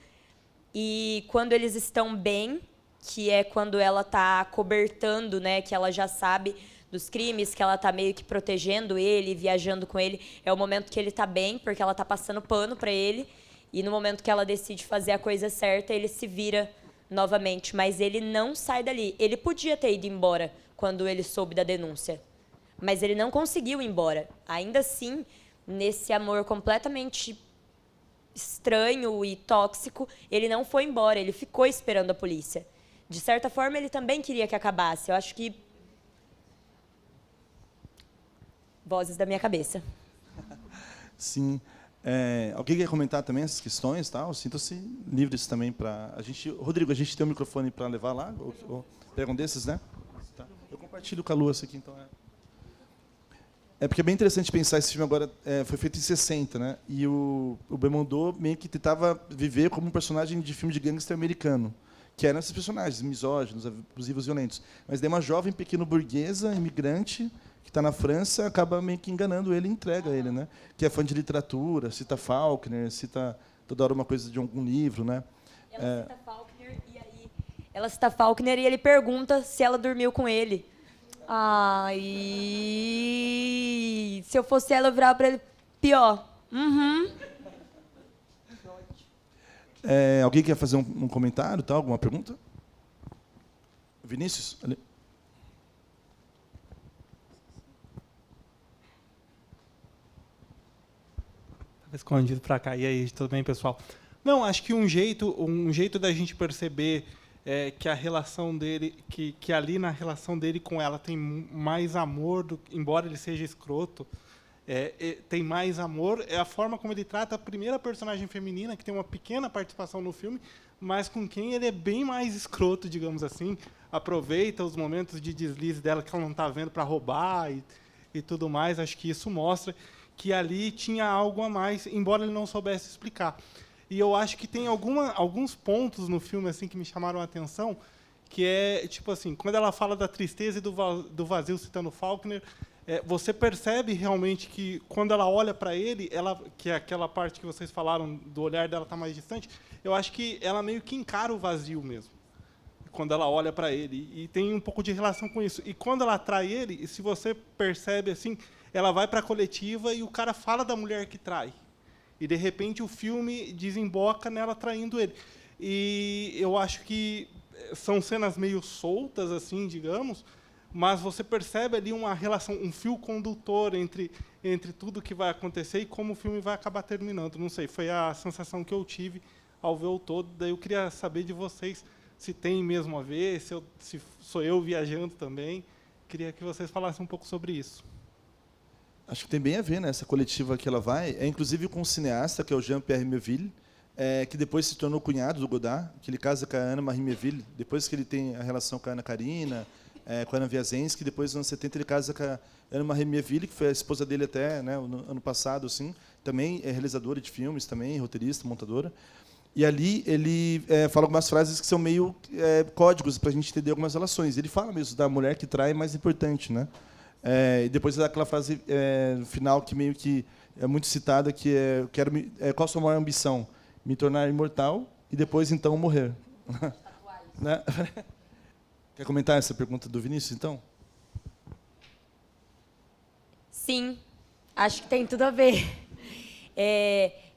E quando eles estão bem, que é quando ela está cobertando, né, que ela já sabe dos crimes, que ela está meio que protegendo ele, viajando com ele, é o momento que ele está bem, porque ela está passando pano para ele. E no momento que ela decide fazer a coisa certa, ele se vira novamente. Mas ele não sai dali. Ele podia ter ido embora quando ele soube da denúncia. Mas ele não conseguiu ir embora. Ainda assim, nesse amor completamente estranho e tóxico, ele não foi embora. Ele ficou esperando a polícia. De certa forma, ele também queria que acabasse. Eu acho que... Vozes da minha cabeça. Sim. Alguém quer comentar também essas questões? Tal? Sintam-se livres também para a gente. Rodrigo, a gente tem um microfone para levar lá? Ou pega um desses, né? Tá. Eu compartilho com a Lu esse aqui, então. Porque é bem interessante pensar, esse filme agora foi feito em 60, né? E o Belmondo meio que tentava viver como um personagem de filme de gangster americano, que eram esses personagens misóginos, abusivos, violentos. Mas daí uma jovem pequeno burguesa, imigrante, que está na França, acaba meio que enganando ele e entrega ele, né? Que é fã de literatura, cita Faulkner, cita toda hora uma coisa de algum livro, né? Ela cita Faulkner e aí... Ela cita Faulkner e ele pergunta se ela dormiu com ele. Ai... Se eu fosse ela, eu virava para ele... Pior. Uhum. Alguém quer fazer um comentário, tal, alguma pergunta? Vinícius? Ali. Escondido para cá. E aí, tudo bem, pessoal? Não, acho que um jeito da gente perceber que a relação dele, que ali na relação dele com ela tem mais amor, embora ele seja escroto, tem mais amor, é a forma como ele trata a primeira personagem feminina, que tem uma pequena participação no filme, mas com quem ele é bem mais escroto, digamos assim. Aproveita os momentos de deslize dela que ela não está vendo para roubar e tudo mais. Acho que isso mostra que ali tinha algo a mais, embora ele não soubesse explicar. E eu acho que tem alguns pontos no filme assim que me chamaram a atenção, que é, tipo assim, quando ela fala da tristeza e do vazio, citando Faulkner, você percebe realmente que, quando ela olha para ele, que é aquela parte que vocês falaram, do olhar dela estar mais distante, eu acho que ela meio que encara o vazio mesmo, quando ela olha para ele. E tem um pouco de relação com isso. E quando ela atrai ele, se você percebe assim, ela vai para a coletiva e o cara fala da mulher que trai. E, de repente, o filme desemboca nela traindo ele. E eu acho que são cenas meio soltas, assim, digamos, mas você percebe ali uma relação, um fio condutor entre tudo que vai acontecer e como o filme vai acabar terminando. Não sei, foi a sensação que eu tive ao ver o todo. Daí eu queria saber de vocês se tem mesmo a ver, se sou eu viajando também. Queria que vocês falassem um pouco sobre isso. Acho que tem bem a ver, né? Essa coletiva que ela vai, inclusive com um cineasta, que é o Jean-Pierre Melville, que depois se tornou cunhado do Godard, que ele casa com a Anne-Marie Melville, depois que ele tem a relação com a Ana Karina, com a Ana Viazensky, depois, nos anos 70, ele casa com a Anne-Marie Melville, que foi a esposa dele até, né, no ano passado, assim, também é realizadora de filmes, também roteirista, montadora. E ali ele fala algumas frases que são meio códigos para a gente entender algumas relações. Ele fala mesmo da mulher que trai é mais importante, né? E depois daquela frase final que meio que é muito citada, que qual a sua maior ambição? Me tornar imortal e depois, então, morrer. Né? Quer comentar essa pergunta do Vinícius, então? Sim, acho que tem tudo a ver.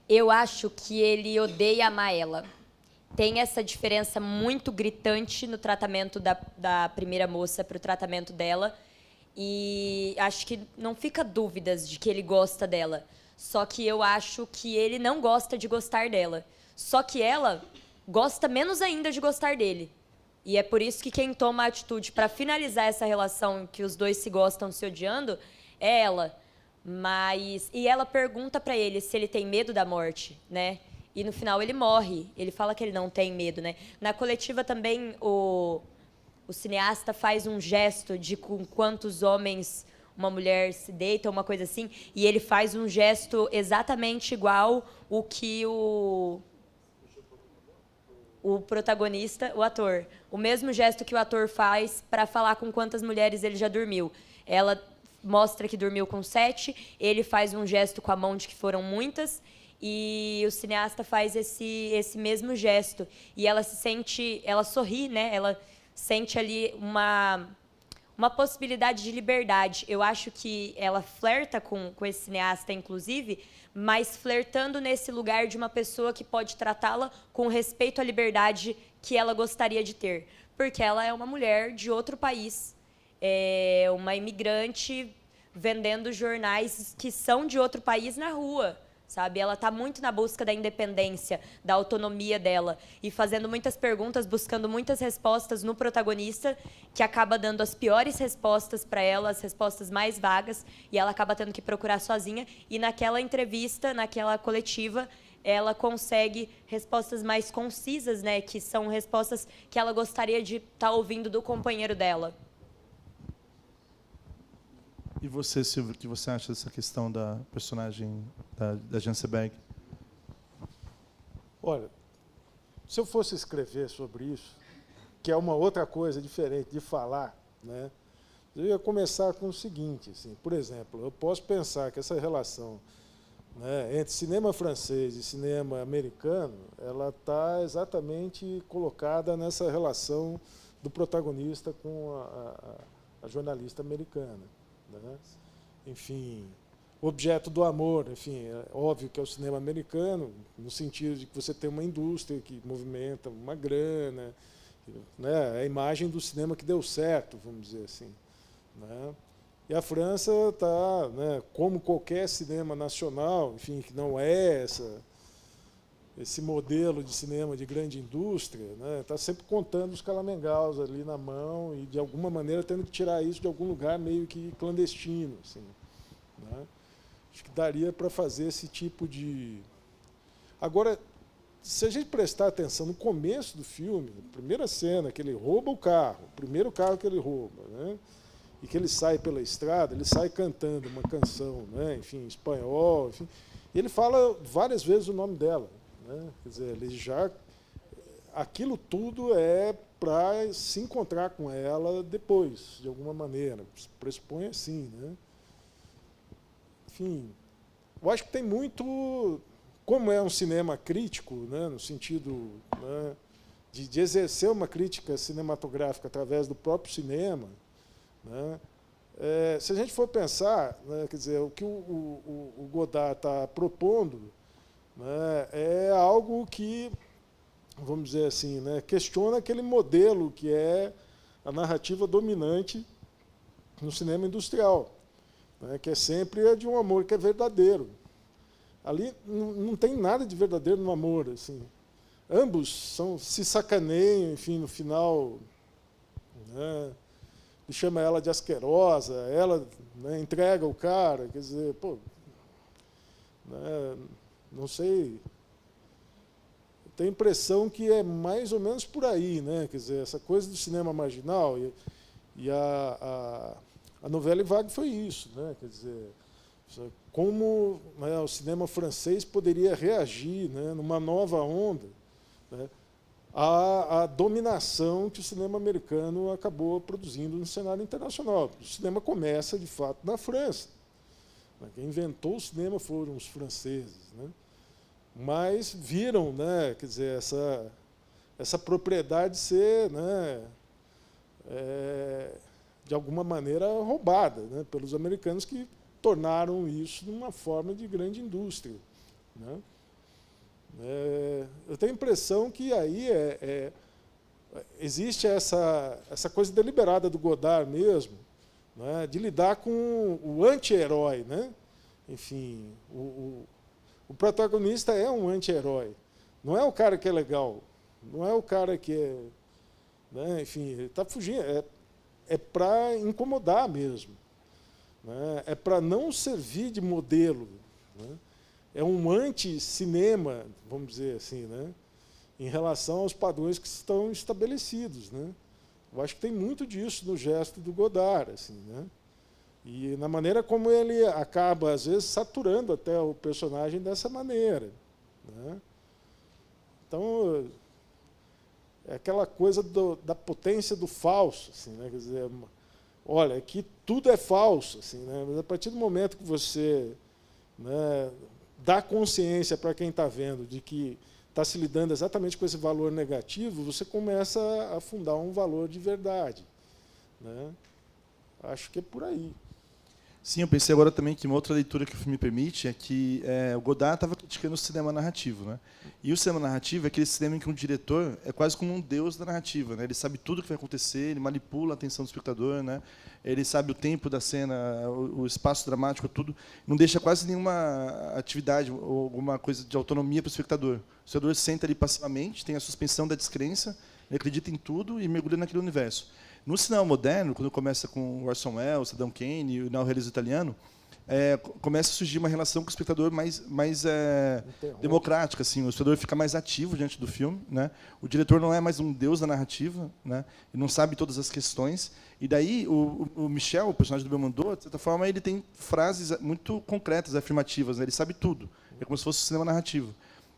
Eu acho que ele odeia amar ela. Tem essa diferença muito gritante no tratamento da primeira moça para o tratamento dela. E acho que não fica dúvidas de que ele gosta dela. Só que eu acho que ele não gosta de gostar dela. Só que ela gosta menos ainda de gostar dele. E é por isso que quem toma a atitude para finalizar essa relação, que os dois se gostam se odiando, é ela. E ela pergunta para ele se ele tem medo da morte, né? E no final ele morre. Ele fala que ele não tem medo, né? Na coletiva também o cineasta faz um gesto de com quantos homens uma mulher se deita, uma coisa assim, e ele faz um gesto exatamente igual o que o protagonista, o ator, o mesmo gesto que o ator faz para falar com quantas mulheres ele já dormiu. Ela mostra que dormiu com 7, ele faz um gesto com a mão de que foram muitas, e o cineasta faz esse mesmo gesto. E ela se sente, ela sorri, né? Ela sente ali uma possibilidade de liberdade. Eu acho que ela flerta com esse cineasta, inclusive, mas flertando nesse lugar de uma pessoa que pode tratá-la com respeito à liberdade que ela gostaria de ter. Porque ela é uma mulher de outro país, é uma imigrante vendendo jornais que são de outro país na rua, sabe? Ela está muito na busca da independência, da autonomia dela e fazendo muitas perguntas, buscando muitas respostas no protagonista, que acaba dando as piores respostas para ela, as respostas mais vagas, e ela acaba tendo que procurar sozinha. E naquela entrevista, naquela coletiva, ela consegue respostas mais concisas, né? Que são respostas que ela gostaria de estar ouvindo do companheiro dela. E você, Silvio, o que você acha dessa questão da personagem da Janseberg? Olha, se eu fosse escrever sobre isso, que é uma outra coisa diferente de falar, né, eu ia começar com o seguinte, assim, por exemplo, eu posso pensar que essa relação, né, entre cinema francês e cinema americano, ela está exatamente colocada nessa relação do protagonista com a jornalista americana. Né? Enfim, o objeto do amor, enfim, é óbvio que é o cinema americano, no sentido de que você tem uma indústria que movimenta uma grana, né? É a imagem do cinema que deu certo, vamos dizer assim. Né? E a França está, né, como qualquer cinema nacional, enfim, que não é esse modelo de cinema de grande indústria, né, está sempre contando os calamengaus ali na mão e, de alguma maneira, tendo que tirar isso de algum lugar meio que clandestino. Assim, né. Acho que daria para fazer esse tipo de... Agora, se a gente prestar atenção no começo do filme, a primeira cena, que ele rouba o carro, o primeiro carro que ele rouba, né, e que ele sai pela estrada, ele sai cantando uma canção, né, enfim, em espanhol, enfim, e ele fala várias vezes o nome dela. Né? Quer dizer, ele já, aquilo tudo é para se encontrar com ela depois, de alguma maneira. Se pressupõe assim. Né? Enfim, eu acho que tem muito... Como é um cinema crítico, né, no sentido, né, de exercer uma crítica cinematográfica através do próprio cinema, né, se a gente for pensar, né, quer dizer, o que o Godard está propondo, né, é algo que, vamos dizer assim, né, questiona aquele modelo que é a narrativa dominante no cinema industrial, né, que é sempre a de um amor que é verdadeiro. Ali não tem nada de verdadeiro no amor. Assim. Ambos se sacaneiam, enfim, no final, né, ele chama ela de asquerosa, ela, né, entrega o cara, quer dizer, pô, né, não sei, eu tenho a impressão que é mais ou menos por aí, né? Quer dizer, essa coisa do cinema marginal, e a novela Vague foi isso, né? Quer dizer, como, né, o cinema francês poderia reagir, né, numa nova onda, né, à dominação que o cinema americano acabou produzindo no cenário internacional. O cinema começa, de fato, na França. Quem inventou o cinema foram os franceses, né? Mas viram, né, quer dizer, essa propriedade ser, né, de alguma maneira roubada, né, pelos americanos, que tornaram isso numa forma de grande indústria. Né? Eu tenho a impressão que aí existe essa coisa deliberada do Godard mesmo, né, de lidar com o anti-herói. Né? Enfim, o protagonista é um anti-herói. Não é o cara que é legal, não é o cara que é... Né, enfim, ele está fugindo, é para incomodar mesmo. Né, é para não servir de modelo. Né, é um anti-cinema, vamos dizer assim, né, em relação aos padrões que estão estabelecidos. Né. Eu acho que tem muito disso no gesto do Godard. Assim, né. E na maneira como ele acaba, às vezes, saturando até o personagem dessa maneira. Né? Então, é aquela coisa da potência do falso. Assim, né? Quer dizer, olha, aqui tudo é falso, assim, né? Mas a partir do momento que você, né, dá consciência para quem está vendo de que está se lidando exatamente com esse valor negativo, você começa a fundar um valor de verdade, né? Acho que é por aí. Sim, eu pensei agora também que uma outra leitura que o filme permite é que o Godard estava criticando o cinema narrativo, né? E o cinema narrativo é aquele cinema em que um diretor é quase como um deus da narrativa, né? Ele sabe tudo o que vai acontecer, ele manipula a atenção do espectador, né? Ele sabe o tempo da cena, o espaço dramático, tudo. Não deixa quase nenhuma atividade ou alguma coisa de autonomia para o espectador. O espectador senta ali passivamente, tem a suspensão da descrença, ele acredita em tudo e mergulha naquele universo. No cinema moderno, quando começa com Orson Welles, Saddam Kane e o neorrealismo italiano, começa a surgir uma relação com o espectador mais democrática, assim. O espectador fica mais ativo diante do filme, né? O diretor não é mais um deus da narrativa, né? Ele não sabe todas as questões. E daí o Michel, o personagem do Belmondo, de certa forma, ele tem frases muito concretas, afirmativas, né? Ele sabe tudo. É como se fosse um cinema narrativo.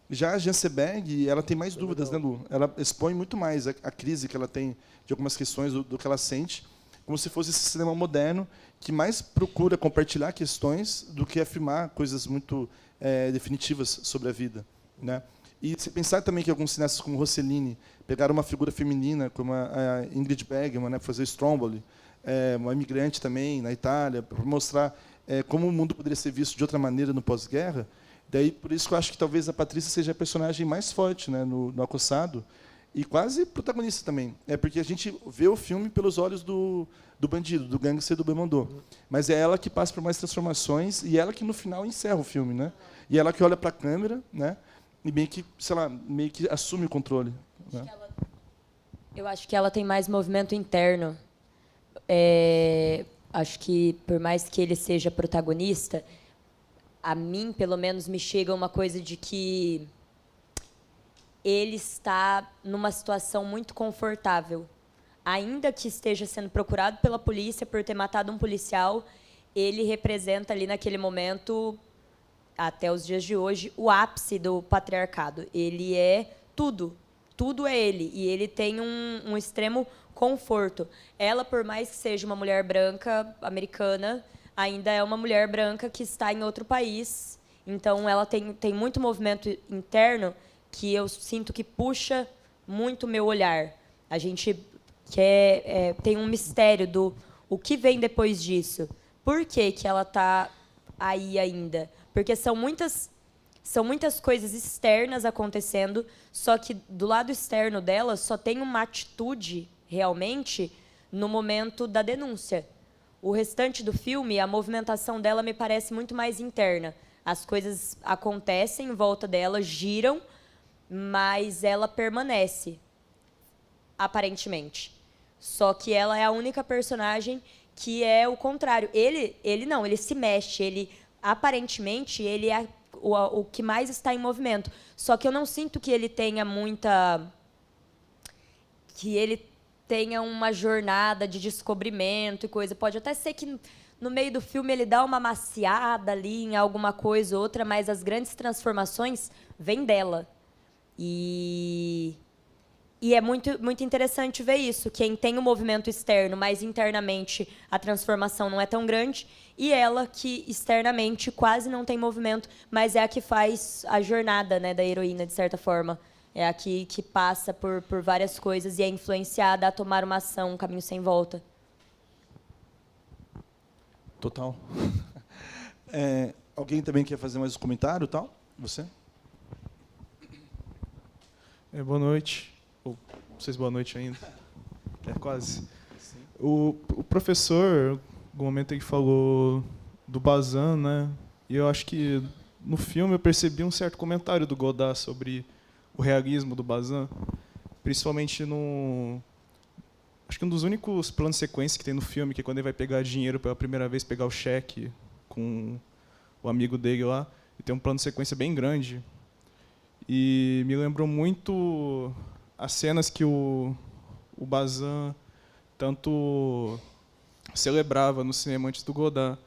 Já a Jean Seberg, ela tem mais dúvidas, né, Lu? Ela expõe muito mais a crise que ela tem de algumas questões do que ela sente, como se fosse esse cinema moderno que mais procura compartilhar questões do que afirmar coisas muito definitivas sobre a vida, né? E se pensar também que alguns cineastas como Rossellini pegaram uma figura feminina como a Ingrid Bergman, né, para fazer Stromboli, uma imigrante também na Itália, para mostrar como o mundo poderia ser visto de outra maneira no pós-guerra. Daí, por isso que eu acho que talvez a Patrícia seja a personagem mais forte, né, no Acossado, e quase protagonista também. É porque a gente vê o filme pelos olhos do bandido, do gangster do Belmondo. Mas é ela que passa por mais transformações e ela que, no final, encerra o filme, né? E ela que olha para a câmera, né, e meio que, sei lá, meio que assume o controle. Né? Eu acho que ela tem mais movimento interno. Acho que, por mais que ele seja protagonista, a mim, pelo menos, me chega uma coisa de que ele está numa situação muito confortável. Ainda que esteja sendo procurado pela polícia por ter matado um policial, ele representa ali naquele momento, até os dias de hoje, o ápice do patriarcado. Ele é tudo. Tudo é ele. E ele tem um extremo conforto. Ela, por mais que seja uma mulher branca, americana, ainda é uma mulher branca que está em outro país. Então, ela tem muito movimento interno que eu sinto que puxa muito meu olhar. A gente tem um mistério do o que vem depois disso. Por que que ela está aí ainda? Porque são muitas coisas externas acontecendo, só que do lado externo dela só tem uma atitude, realmente, no momento da denúncia. O restante do filme, a movimentação dela me parece muito mais interna. As coisas acontecem em volta dela, giram, mas ela permanece, aparentemente. Só que ela é a única personagem que é o contrário. Ele não, ele se mexe, aparentemente, ele é o que mais está em movimento. Só que eu não sinto que ele tenha uma jornada de descobrimento e coisa. Pode até ser que no meio do filme ele dá uma maciada ali em alguma coisa ou outra, mas as grandes transformações vêm dela. E é muito, muito interessante ver isso. Quem tem o movimento externo, mas internamente a transformação não é tão grande, e ela que externamente quase não tem movimento, mas é a que faz a jornada, né, da heroína, de certa forma. É a que passa por várias coisas e é influenciada a tomar uma ação, um caminho sem volta. Total. Alguém também quer fazer mais um comentário, tal? Você? Boa noite. Ou vocês boa noite ainda. Quase. O professor, no momento em que falou do Bazin, né? E eu acho que no filme eu percebi um certo comentário do Godard sobre o realismo do Bazin, principalmente acho que um dos únicos planos de sequência que tem no filme, que é quando ele vai pegar dinheiro pela primeira vez, pegar o cheque com o amigo dele lá, e tem um plano de sequência bem grande. E me lembrou muito as cenas que o Bazin tanto celebrava no cinema antes do Godard.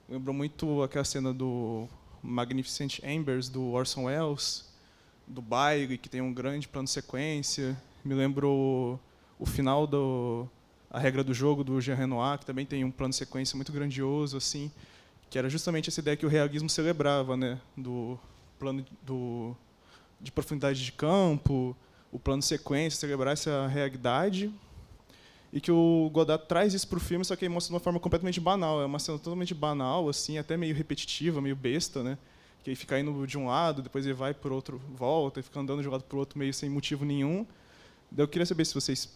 Me lembrou muito aquela cena do Magnificent Ambers, do Orson Welles, do baile, que tem um grande plano de sequência. Me lembrou o final do A Regra do Jogo, do Jean Renoir, que também tem um plano de sequência muito grandioso, assim, que era justamente essa ideia que o realismo celebrava, né, do plano de profundidade de campo, o plano de sequência, celebrar essa realidade, e que o Godard traz isso para o filme, só que ele mostra de uma forma completamente banal. É uma cena totalmente banal, assim, até meio repetitiva, meio besta, né, que ele fica indo de um lado, depois ele vai por outro, volta, e fica andando de um lado para o outro meio sem motivo nenhum. Daí eu queria saber se vocês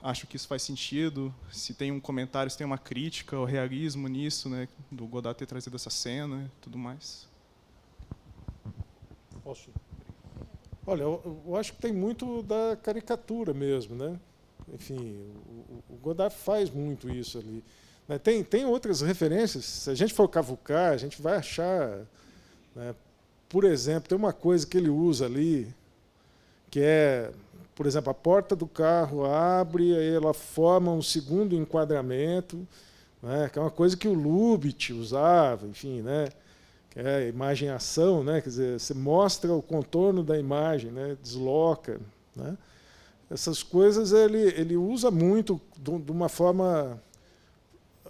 acham que isso faz sentido, se tem um comentário, se tem uma crítica ao realismo nisso, né, do Godard ter trazido essa cena e tudo mais. Posso? Olha, eu acho que tem muito da caricatura mesmo, né? Enfim, o Godard faz muito isso ali. Né? Tem outras referências, se a gente for cavucar, a gente vai achar, né? Por exemplo, tem uma coisa que ele usa ali, que é, por exemplo, a porta do carro abre, aí ela forma um segundo enquadramento, né? Que é uma coisa que o Lubitsch usava, enfim, né? Que é imagem-ação, né? Quer dizer, você mostra o contorno da imagem, né? Desloca, né? Essas coisas ele usa muito de uma forma,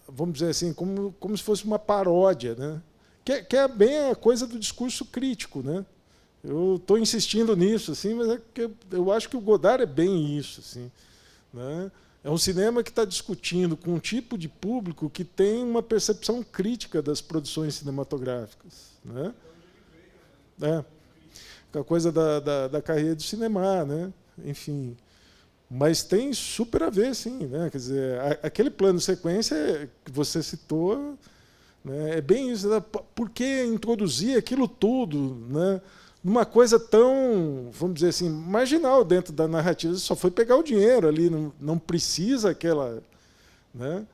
vamos dizer assim, como se fosse uma paródia, né? Que é bem a coisa do discurso crítico, né? Eu estou insistindo nisso, assim, mas é que eu acho que o Godard é bem isso, assim, né? É um cinema que está discutindo com um tipo de público que tem uma percepção crítica das produções cinematográficas, né? A coisa da carreira do cinema, né? Enfim, mas tem super a ver, sim, né? Quer dizer, aquele plano de sequência que você citou, né? É bem isso. Né? Por que introduzir aquilo tudo, né? Numa coisa tão, vamos dizer assim, marginal dentro da narrativa? Só foi pegar o dinheiro ali, não precisa aquela, né?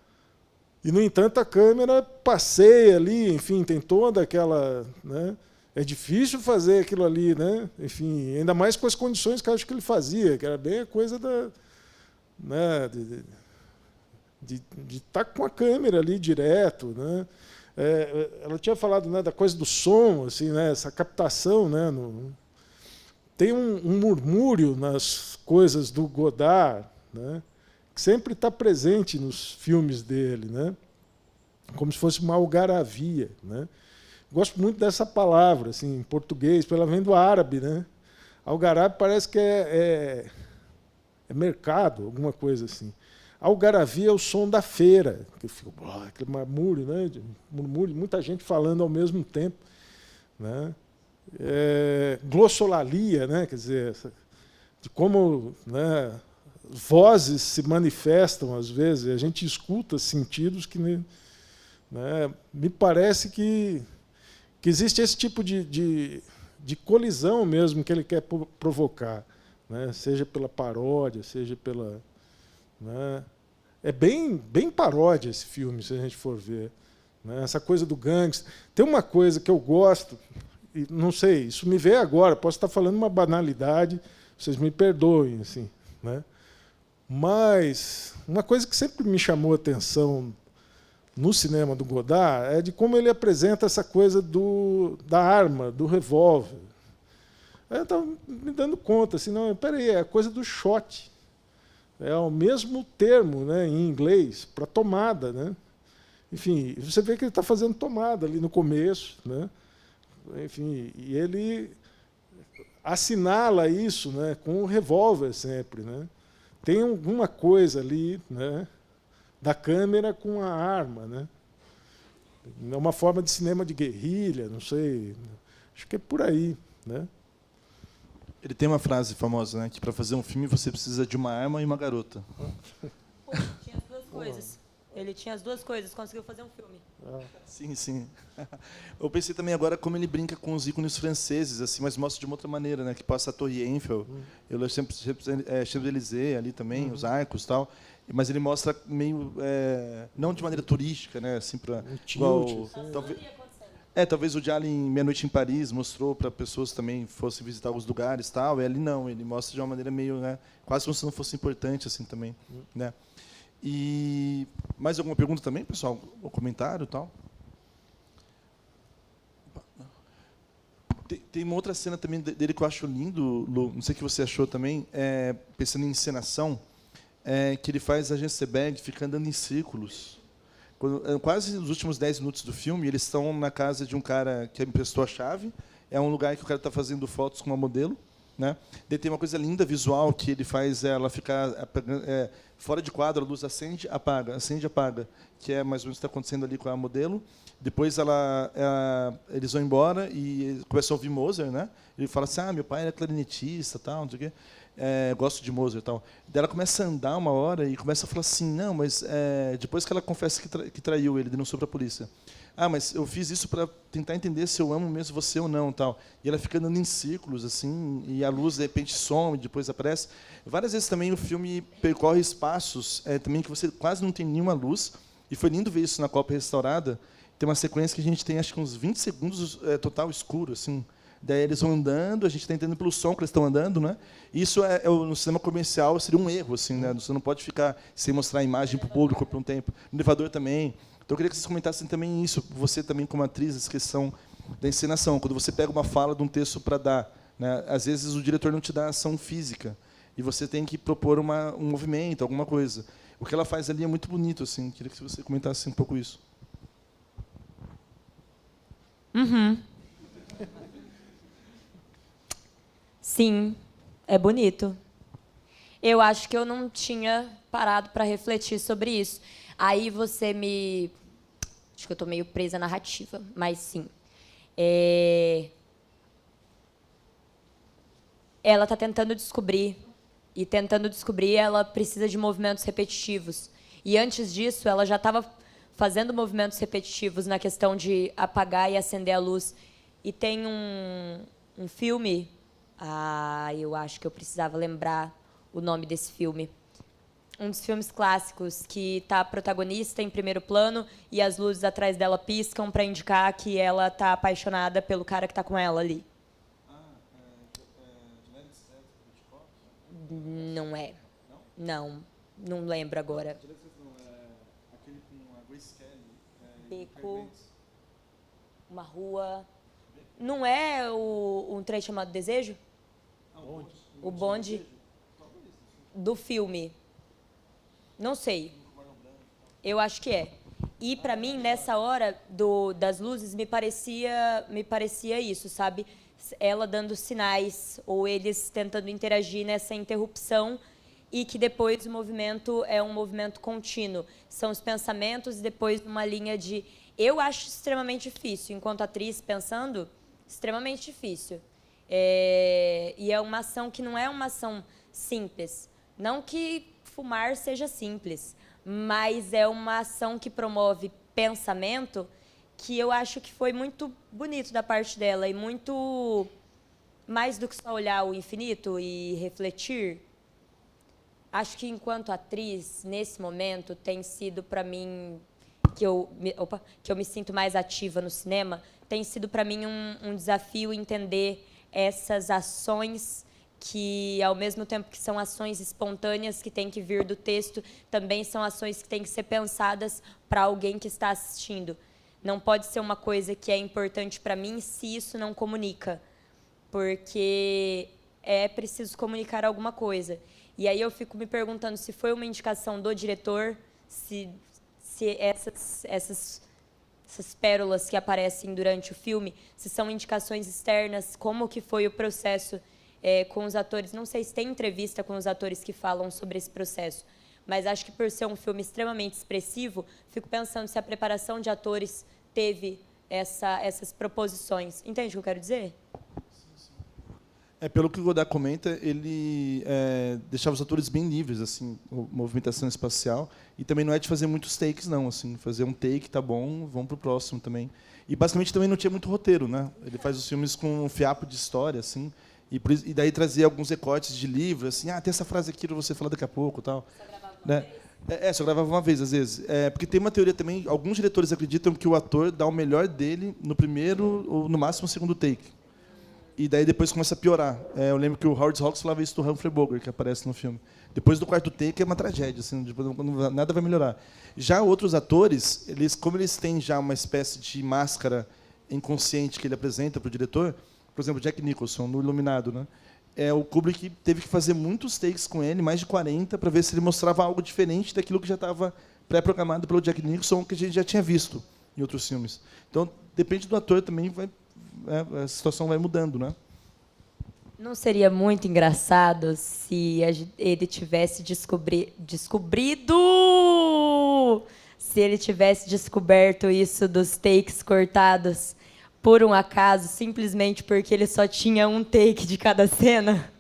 E, no entanto, a câmera passeia ali, enfim, tem toda aquela, né? É difícil fazer aquilo ali, né? Enfim, ainda mais com as condições que eu acho que ele fazia, que era bem a coisa da, né? de estar com a câmera ali direto, né? Ela tinha falado, né, da coisa do som, assim, né, essa captação, né, tem um murmúrio nas coisas do Godard, né, que sempre está presente nos filmes dele, né, como se fosse uma algaravia, né. Gosto muito dessa palavra, assim, em português, porque ela vem do árabe, né. Algaravia parece que é mercado, alguma coisa assim. Algaravia é o som da feira, que fica aquele murmúrio, né? Murmúrio, muita gente falando ao mesmo tempo, né? Glossolalia, né? Quer dizer, de como, né, vozes se manifestam às vezes, a gente escuta sentidos que, né, me parece que existe esse tipo de colisão mesmo que ele quer provocar, né? Seja pela paródia, seja pela, né? É bem paródia esse filme, se a gente for ver, né? Essa coisa do gangster. Tem uma coisa que eu gosto, e não sei, isso me veio agora, posso estar falando uma banalidade, vocês me perdoem, assim, né? Mas uma coisa que sempre me chamou a atenção no cinema do Godard é de como ele apresenta essa coisa da arma, do revólver. Aí eu estava me dando conta, assim, não, peraí, é a coisa do shot. É o mesmo termo, né, em inglês para tomada, né? Enfim, você vê que ele está fazendo tomada ali no começo, né? Enfim, e ele assinala isso, né, com o revólver sempre, né? Tem alguma coisa ali, né, da câmera com a arma, né? É uma forma de cinema de guerrilha, não sei, acho que é por aí, né? Ele tem uma frase famosa, né, que para fazer um filme você precisa de uma arma e uma garota. Pô, tinha as duas coisas. Ele tinha as duas coisas, conseguiu fazer um filme. Sim, sim. Eu pensei também agora como ele brinca com os ícones franceses, assim, mas mostra de uma outra maneira, né, que passa a Torre Eiffel, eu sempre Champs-Élysées ali também, os arcos e tal, mas ele mostra meio, não de maneira turística, né, assim, para igual, talvez o Diário em Meia-Noite em Paris mostrou para pessoas também fossem visitar alguns lugares, tal, e ali não, ele mostra de uma maneira meio, né, quase como se não fosse importante assim também, né? E mais alguma pergunta também, pessoal? Ou comentário, tal? Tem uma outra cena também dele que eu acho lindo, Lu, não sei o que você achou também, pensando em encenação, que ele faz a Jezebel ficar andando em círculos. Quase nos últimos 10 minutos do filme, eles estão na casa de um cara que emprestou a chave. É um lugar que o cara está fazendo fotos com uma modelo, né? Daí tem uma coisa linda visual que ele faz ela ficar fora de quadro, a luz acende, apaga, que é mais ou menos o que está acontecendo ali com a modelo. Depois eles vão embora e começam a ouvir Mozart, né? Ele fala assim: meu pai era clarinetista, tal, não sei o quê. Gosto de Mozart, tal. Daí ela começa a andar uma hora e começa a falar assim: não, mas depois que ela confessa que traiu ele, denunciou para a polícia. Mas eu fiz isso para tentar entender se eu amo mesmo você ou não, tal. E ela fica andando em círculos assim, e a luz de repente some, depois aparece. Várias vezes também o filme percorre espaços também que você quase não tem nenhuma luz. E foi lindo ver isso na Copa Restaurada. Tem uma sequência que a gente tem acho que uns 20 segundos total escuro, assim. Daí eles vão andando, a gente está entendendo pelo som que eles estão andando, né? Isso no cinema comercial seria um erro, assim, né? Você não pode ficar sem mostrar a imagem para o público por um tempo. No elevador também. Então eu queria que vocês comentassem também isso, você também como atriz, essa questão da encenação, quando você pega uma fala de um texto para dar, né? Às vezes o diretor não te dá ação física e você tem que propor um movimento, alguma coisa. O que ela faz ali é muito bonito, assim. Queria que você comentasse um pouco isso. Sim, é bonito. Eu acho que eu não tinha parado para refletir sobre isso. Aí você me... Acho que eu estou meio presa à narrativa, mas sim. Ela está tentando descobrir, e tentando descobrir ela precisa de movimentos repetitivos. E antes disso, ela já estava fazendo movimentos repetitivos na questão de apagar e acender a luz. E tem um filme... eu acho que eu precisava lembrar o nome desse filme. Um dos filmes clássicos que está a protagonista em primeiro plano e as luzes atrás dela piscam para indicar que ela está apaixonada pelo cara que está com ela ali. Não é. Não lembro agora. Beco, uma rua... Não é um trem chamado Desejo? O bonde do filme. Não sei. Eu acho que é. E, para mim, nessa hora das luzes, me parecia isso, sabe? Ela dando sinais, ou eles tentando interagir nessa interrupção, e que depois o movimento é um movimento contínuo. São os pensamentos e depois uma linha de... Eu acho extremamente difícil, enquanto atriz, pensando... Extremamente difícil. E é uma ação que não é uma ação simples. Não que fumar seja simples, mas é uma ação que promove pensamento que eu acho que foi muito bonito da parte dela e muito mais do que só olhar o infinito e refletir. Acho que, enquanto atriz, nesse momento, tem sido, para mim, que eu me sinto mais ativa no cinema, tem sido, para mim, um desafio entender essas ações que, ao mesmo tempo que são ações espontâneas que têm que vir do texto, também são ações que têm que ser pensadas para alguém que está assistindo. Não pode ser uma coisa que é importante para mim se isso não comunica, porque é preciso comunicar alguma coisa. E aí eu fico me perguntando se foi uma indicação do diretor, se essas pérolas que aparecem durante o filme, se são indicações externas, como que foi o processo com os atores. Não sei se tem entrevista com os atores que falam sobre esse processo, mas acho que por ser um filme extremamente expressivo, fico pensando se a preparação de atores teve essas proposições. Entende o que eu quero dizer? Pelo que o Godard comenta, ele deixava os atores bem livres, assim, movimentação espacial, e também não é de fazer muitos takes, não, assim, fazer um take, tá bom, vamos pro próximo também. E basicamente também não tinha muito roteiro, né? Ele faz os filmes com um fiapo de história, assim, e daí trazia alguns recortes de livro, assim, tem essa frase aqui para você falar daqui a pouco, tal. Só gravava uma vez? Só gravava uma vez, às vezes. Porque tem uma teoria também, alguns diretores acreditam que o ator dá o melhor dele no primeiro ou no máximo segundo take. E daí depois começa a piorar. Eu lembro que o Howard Hawks falava isso do Humphrey Bogart, que aparece no filme. Depois do quarto take é uma tragédia, assim, nada vai melhorar. Já outros atores, como eles têm já uma espécie de máscara inconsciente que ele apresenta para o diretor, por exemplo, Jack Nicholson, no Iluminado, né? o Kubrick teve que fazer muitos takes com ele, mais de 40, para ver se ele mostrava algo diferente daquilo que já estava pré-programado pelo Jack Nicholson, que a gente já tinha visto em outros filmes. Então, depende do ator também, a situação vai mudando, né? Não seria muito engraçado se ele tivesse descobrido... Se ele tivesse descoberto isso dos takes cortados por um acaso, simplesmente porque ele só tinha um take de cada cena?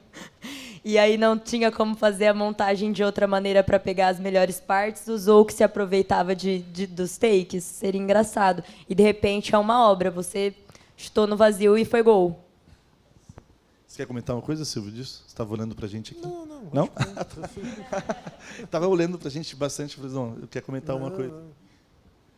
E aí não tinha como fazer a montagem de outra maneira para pegar as melhores partes, usou o que se aproveitava dos takes? Seria engraçado. E, de repente, é uma obra. Você chutou no vazio e foi gol. Você quer comentar uma coisa, Silvio, disso? Você estava olhando para a gente aqui? Não? Não? Estava olhando para a gente bastante. Falei, não, eu quero comentar uma coisa.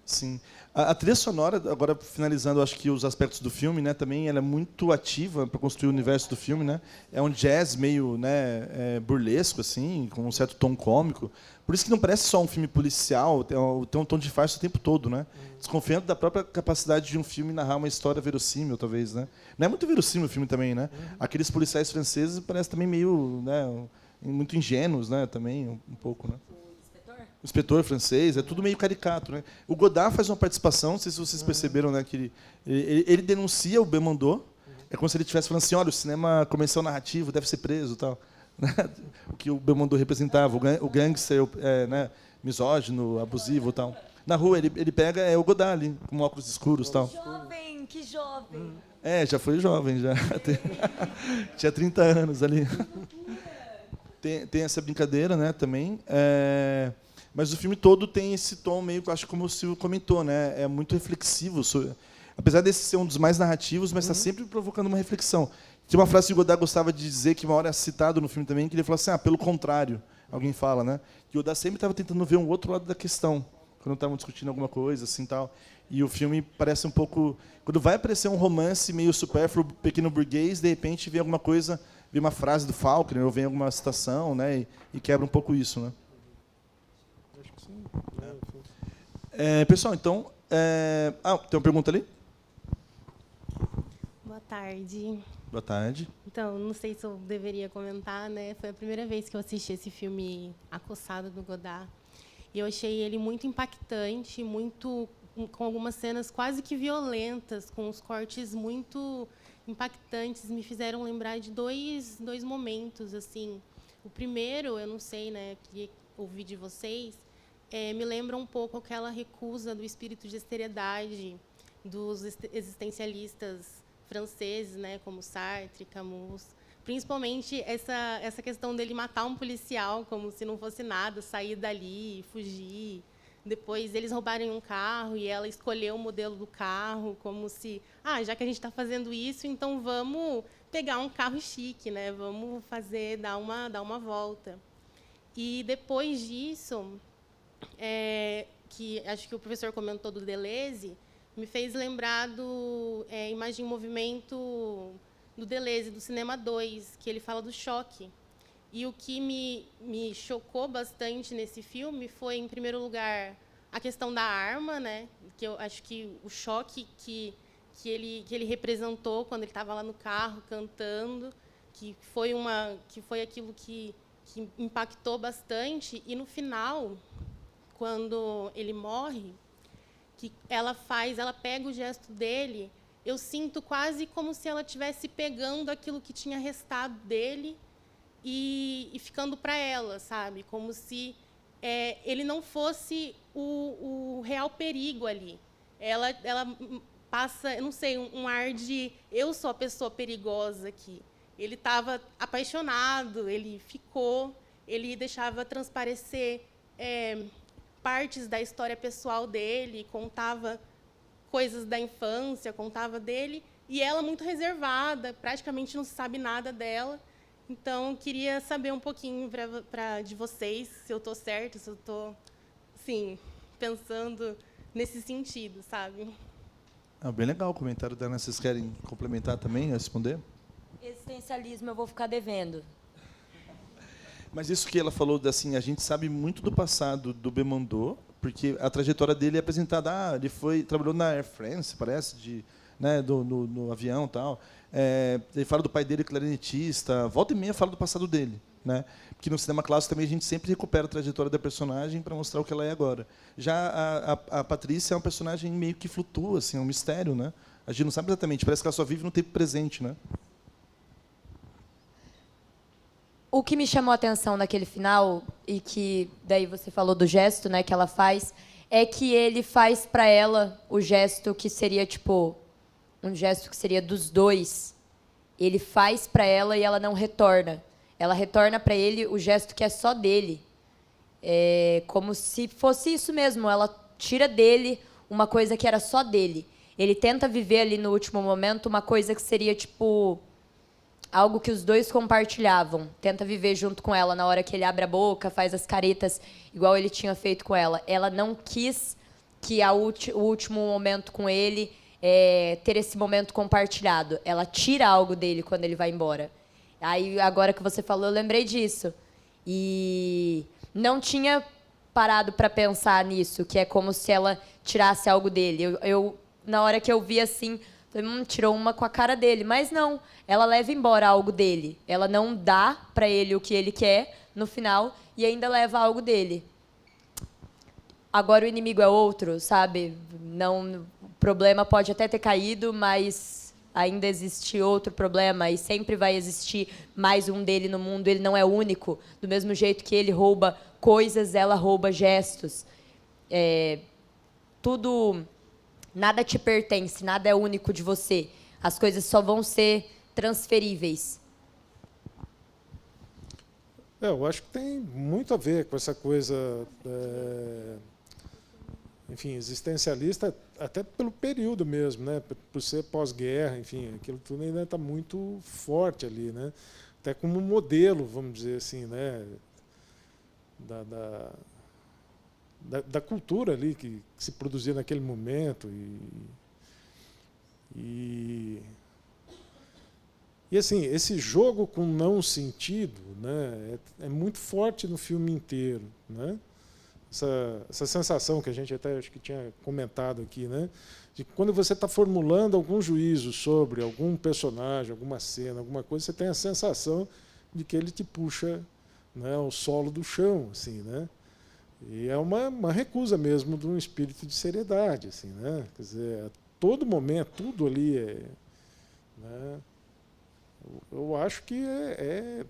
Sim. A trilha sonora, agora finalizando, acho que os aspectos do filme, né, também ela é muito ativa para construir o universo do filme, né? É um jazz meio, né, burlesco assim, com um certo tom cômico. Por isso que não parece só um filme policial, tem um tom de farsa o tempo todo, né? Desconfiando da própria capacidade de um filme narrar uma história verossímil, talvez, né? Não é muito verossímil o filme também, né? Aqueles policiais franceses parecem também meio, né, muito ingênuos, né, também um pouco, né? O inspetor francês, é tudo meio caricato, né? O Godard faz uma participação, não sei se vocês perceberam, né, que ele denuncia o Belmondo, é como se ele estivesse falando assim, olha, o cinema comercial narrativo deve ser preso, tal, né? O que o Belmondo representava, o gangster, né, misógino, abusivo, tal. Na rua ele pega o Godard ali, com óculos escuros, tal. Jovem, que jovem. Já foi jovem, já tinha 30 anos ali. Tem essa brincadeira, né, também. Mas o filme todo tem esse tom meio, acho como o Silvio comentou, né? É muito reflexivo. Apesar desse ser um dos mais narrativos, mas está sempre provocando uma reflexão. Tinha uma frase que o Godard gostava de dizer, que uma hora é citado no filme também, que ele falou assim, pelo contrário, alguém fala, né? Que o Godard sempre estava tentando ver um outro lado da questão, quando estavam discutindo alguma coisa, assim, tal. E o filme parece um pouco... Quando vai aparecer um romance meio supérfluo, pequeno burguês, de repente vem alguma coisa, vem uma frase do Faulkner, ou vem alguma citação, né? E quebra um pouco isso, né? Pessoal, então... tem uma pergunta ali? Boa tarde. Boa tarde. Então, não sei se eu deveria comentar, né? Foi a primeira vez que eu assisti esse filme Acossado, do Godard. E eu achei ele muito impactante, com algumas cenas quase que violentas, com os cortes muito impactantes. Me fizeram lembrar de dois momentos, assim. O primeiro, eu não sei, né? Queria ouvir de vocês. Me lembra um pouco aquela recusa do espírito de seriedade dos existencialistas franceses, né, como Sartre, Camus. Principalmente essa questão dele matar um policial como se não fosse nada, sair dali, fugir. Depois eles roubarem um carro e ela escolheu o modelo do carro, como se, já que a gente está fazendo isso, então vamos pegar um carro chique, né? Vamos dar uma volta. E depois disso, que acho que o professor comentou do Deleuze, me fez lembrar do Imagem em Movimento do Deleuze, do Cinema 2, que ele fala do choque. E o que me chocou bastante nesse filme foi, em primeiro lugar, a questão da arma, né? Que eu acho que o choque que ele representou quando ele estava lá no carro cantando, que foi aquilo que impactou bastante. E no final, quando ele morre, que ela pega o gesto dele, eu sinto quase como se ela estivesse pegando aquilo que tinha restado dele e ficando para ela, sabe? Como se ele não fosse o real perigo ali. Ela passa, eu não sei, um ar de eu sou a pessoa perigosa aqui. Ele estava apaixonado, ele deixava transparecer partes da história pessoal dele, contava coisas da infância, contava dele, e ela muito reservada, praticamente não se sabe nada dela. Então, queria saber um pouquinho de vocês, se eu estou certa, se eu estou, assim, pensando nesse sentido, sabe? Bem legal o comentário dela. Vocês querem complementar também, responder? Existencialismo eu vou ficar devendo. Mas isso que ela falou, assim, a gente sabe muito do passado do Belmondo, porque a trajetória dele é apresentada. Ele trabalhou na Air France, parece, né, no avião e tal. Ele fala do pai dele, clarinetista. Volta e meia fala do passado dele, né? Porque no cinema clássico também a gente sempre recupera a trajetória da personagem para mostrar o que ela é agora. Já a Patrícia é um personagem meio que flutua, assim, é um mistério, né? A gente não sabe exatamente, parece que ela só vive no tempo presente, né? O que me chamou a atenção naquele final, e que daí você falou do gesto, né, que ela faz, é que ele faz para ela o gesto que seria tipo um gesto que seria dos dois. Ele faz para ela e ela não retorna. Ela retorna para ele o gesto que é só dele. É como se fosse isso mesmo. Ela tira dele uma coisa que era só dele. Ele tenta viver ali no último momento uma coisa que seria tipo algo que os dois compartilhavam. Tenta viver junto com ela na hora que ele abre a boca, faz as caretas igual ele tinha feito com ela. Ela não quis que o último momento com ele ter esse momento compartilhado. Ela tira algo dele quando ele vai embora. Aí, agora que você falou, eu lembrei disso. E não tinha parado para pensar nisso, que é como se ela tirasse algo dele. Na hora que eu vi assim, falei, tirou uma com a cara dele. Mas não, ela leva embora algo dele. Ela não dá para ele o que ele quer no final e ainda leva algo dele. Agora o inimigo é outro, sabe? Não, o problema pode até ter caído, mas ainda existe outro problema e sempre vai existir mais um dele no mundo. Ele não é único. Do mesmo jeito que ele rouba coisas, ela rouba gestos. Nada te pertence, nada é único de você. As coisas só vão ser transferíveis. Eu acho que tem muito a ver com essa coisa, enfim, existencialista, até pelo período mesmo, né? Por ser pós-guerra, enfim, aquilo tudo ainda está muito forte ali, né? Até como modelo, vamos dizer assim, né? Da cultura ali que se produzia naquele momento e assim, esse jogo com não sentido, né, é muito forte no filme inteiro, né? Essa sensação que a gente até acho que tinha comentado aqui, né, de que quando você está formulando algum juízo sobre algum personagem, alguma cena, alguma coisa, você tem a sensação de que ele te puxa, né, ao solo do chão, assim, né? E é uma recusa mesmo de um espírito de seriedade, assim, né? Quer dizer, a todo momento, tudo ali né? Eu acho que é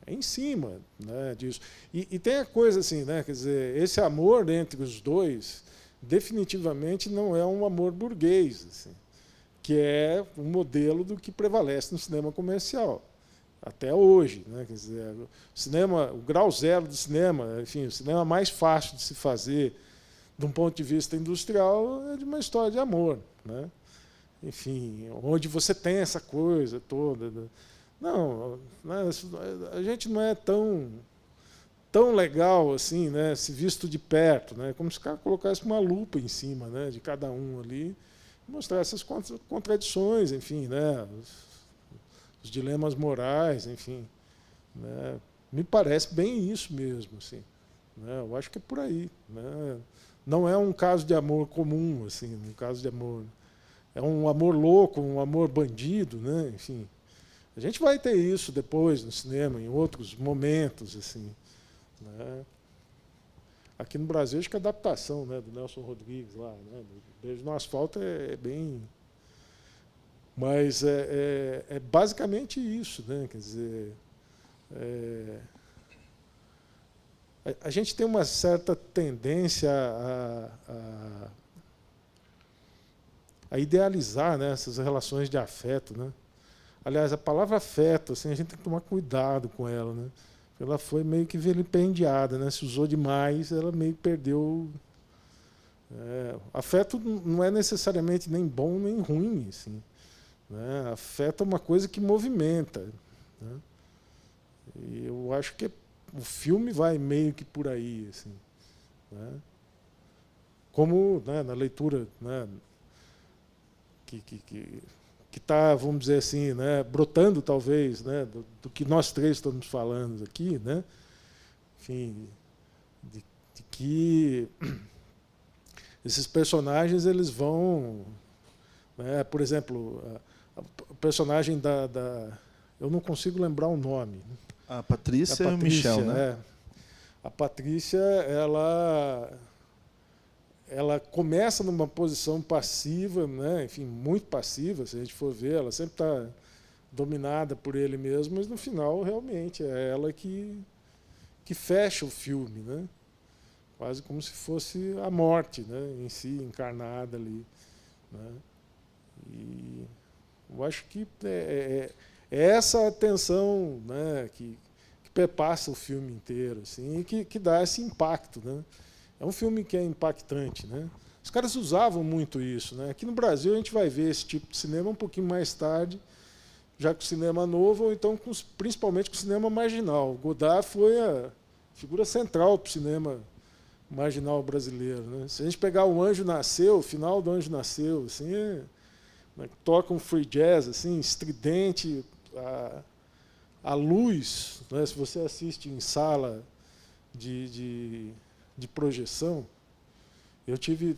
em cima, né, disso. E tem a coisa assim, né? Quer dizer, esse amor entre os dois definitivamente não é um amor burguês, assim, que é o modelo do que prevalece no cinema comercial. Até hoje, né? Quer dizer, o grau zero do cinema, enfim, o cinema mais fácil de se fazer, de um ponto de vista industrial, é de uma história de amor, né? Enfim, onde você tem essa coisa toda. Não, a gente não é tão legal assim, né? Se visto de perto, né? Como se o cara colocasse uma lupa em cima, né? De cada um ali, mostrar essas contradições, enfim, né? Os dilemas morais, enfim, né? Me parece bem isso mesmo, assim, né? Eu acho que é por aí, né? Não é um caso de amor comum, assim, um caso de amor, é um amor louco, um amor bandido, né? Enfim, a gente vai ter isso depois no cinema, em outros momentos, assim, né? Aqui no Brasil acho que a adaptação, né, do Nelson Rodrigues lá, né, do Beijo no Asfalto é bem. Mas é basicamente isso, né? Quer dizer, a gente tem uma certa tendência a idealizar, né, essas relações de afeto, né? Aliás, a palavra afeto, assim, a gente tem que tomar cuidado com ela, né? Ela foi meio que vilipendiada, né? Se usou demais, ela meio que perdeu. Afeto não é necessariamente nem bom nem ruim, assim. Né? Afeto é uma coisa que movimenta, né? E eu acho que o filme vai meio que por aí, assim, né? Como, né, na leitura, né, que está, vamos dizer assim, né, brotando talvez, né, do que nós três estamos falando aqui, né? Enfim, de que esses personagens eles vão né? Por exemplo, o personagem eu não consigo lembrar o nome. A Patrícia e o Michel, né? É. A Patrícia, ela começa numa posição passiva, né? Enfim, muito passiva, se a gente for ver, ela sempre está dominada por ele mesmo, mas no final realmente é ela que fecha o filme, né? Quase como se fosse a morte, né? Em si, encarnada ali, né? E eu acho que é essa tensão, né? que perpassa o filme inteiro, assim, e que dá esse impacto, né? É um filme que é impactante, né? Os caras usavam muito isso, né? Aqui no Brasil a gente vai ver esse tipo de cinema um pouquinho mais tarde, já com o cinema novo, ou então principalmente com o cinema marginal. Godard foi a figura central para o cinema marginal brasileiro, né? Se a gente pegar O Anjo Nasceu, o final do Anjo Nasceu, assim, toca um free jazz, assim, estridente, a luz, né? Se você assiste em sala de projeção, eu tive